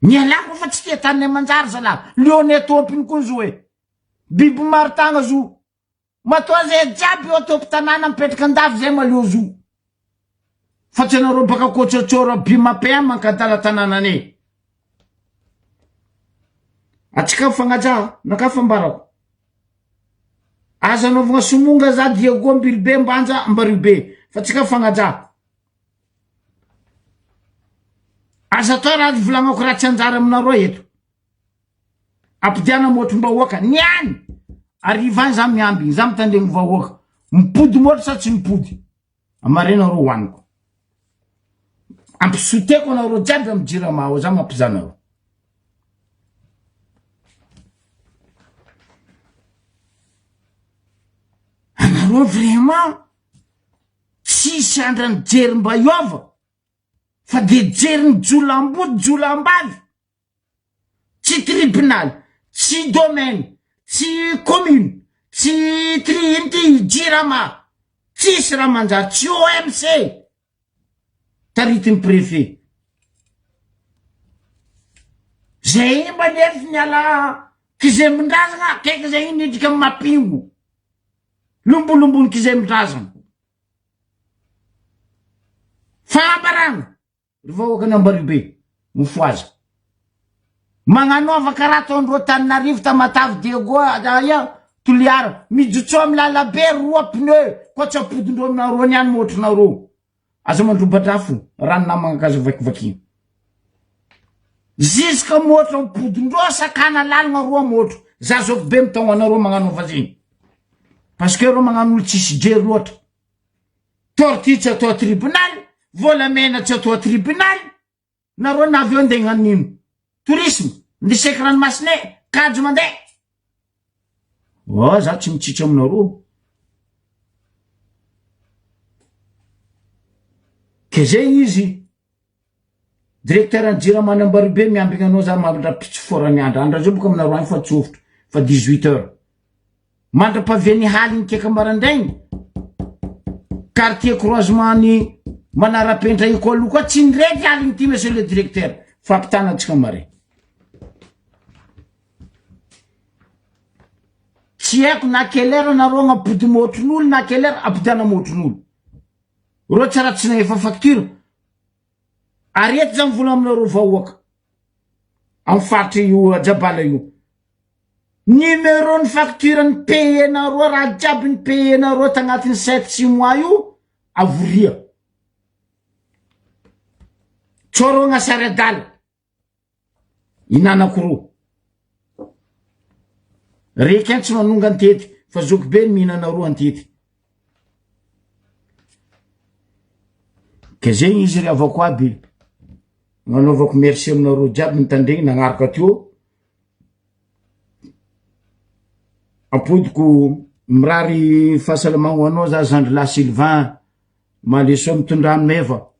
Nialako fa tsy tia tany manjary zala. Leone tompiny koa zo e. Biby maritagna zo. Matoa zay jiaby eo tompy tanàna mipetraky andafy zay maleo zo. Fa tsy anareo baka kotsotsoro bimapea mankadala tanànane. Atsika fagnaja, nakafambarako. Aza anaovagna somonga za Diego Ambilibe mbanja Ambaribe. Fa tsika fagnaja. Aza toa raha volagnako raha tsy anjara aminareo eto. Ampidiana motro mbahoaka. Niany! Arrivany za miamby. Za mitandregny vahoaka. Mipody motro sa tsy mipody. Amarena reo hoaniko. Ampisoteko anareo jiaby amin'ny JIRAMA ao. Za mampizanareo. Anareo vraiment tsisy andrany jery mba iova. fa de jeriny jolam-body jolam-bavy tsy tribunal tsy domaine tsy commune tsy trinity jirama tsisy raha manjary tsy OMC taritiny préfet zay mba nefa niala kizemindrazana kaiky zay inidrika amy mapingo lombolombony kizemindrazana fambarana ry vahoaka Ambaribe Mofoaza magnanova karaha ataondreo Tananarivo Tamatavy Diego ia Toliara mijotso amy lalabe roa pneu koa tsy apodindreo aminareo niany moatrinareo aza mandrobadrafo rano namagna vakivakina ziska moatra apodindreo sakana lalagna roa moatro zazoko be mitao anareo magnanova ziny parce que reo magnano olo tsisy jery loatra torti tsy atao tribunal volamena tsy atao tribunal nareo navy eo andeha gnanino tourisme ndeseky ranomasine kajo mandeha za tsy mitsitra aminareo ke zay izy directeur Anjiramana Ambaribe miambigna anao za mandra-pitso forany andra zao boka aminareo agny fa tsofotro fa 18 heures mandra-paveny haligny keka marandraigny quartier croisement ny manara-pentra école koa tsy nirety haligny ty monsieur le directeur fa ampitana antsika mare tsy haiko na kelera nareo agnapody moatrin'olo na kelera ampidana moatrin'olo reo tsy raha tsy nahefa facture arety zany vola aminareo vahoaka amy faritra io Jabala io numéro ny facture ny payenareo raha jiaby ny payenareo tagnatin'ny 7 mois io avoria tsoro gnasary adala inanakoroa reky any tsy manonga antety fa zoky be ny mihinanareo antety ke zegny izy ry avako aby nanaovako merci aminareo jiaby mitandregny nagnaraka teo apodiko mirary fahasalamagno anao za Zandrila Sylvain Maleso mitondrano meva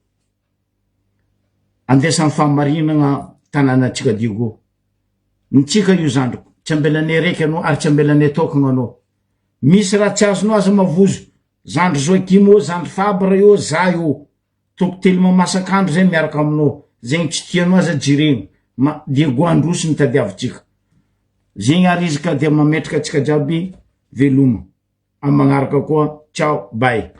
andesany famarinagna tanànatsika Diego nitsika io zandriko tsy ambelane reky anao ary tsy ambelane tokagna anao misy raha tsy azonao aza mavozo zandro Joakimo zandro Fabra io za io toko telo mamasakandro zay miaraka aminao zegny tsy tianao aza jiregny Diego androso ny tadiavitsika zegny arizika dia mametraka atsika jiaby veloma amy magnaraka koa ciao bye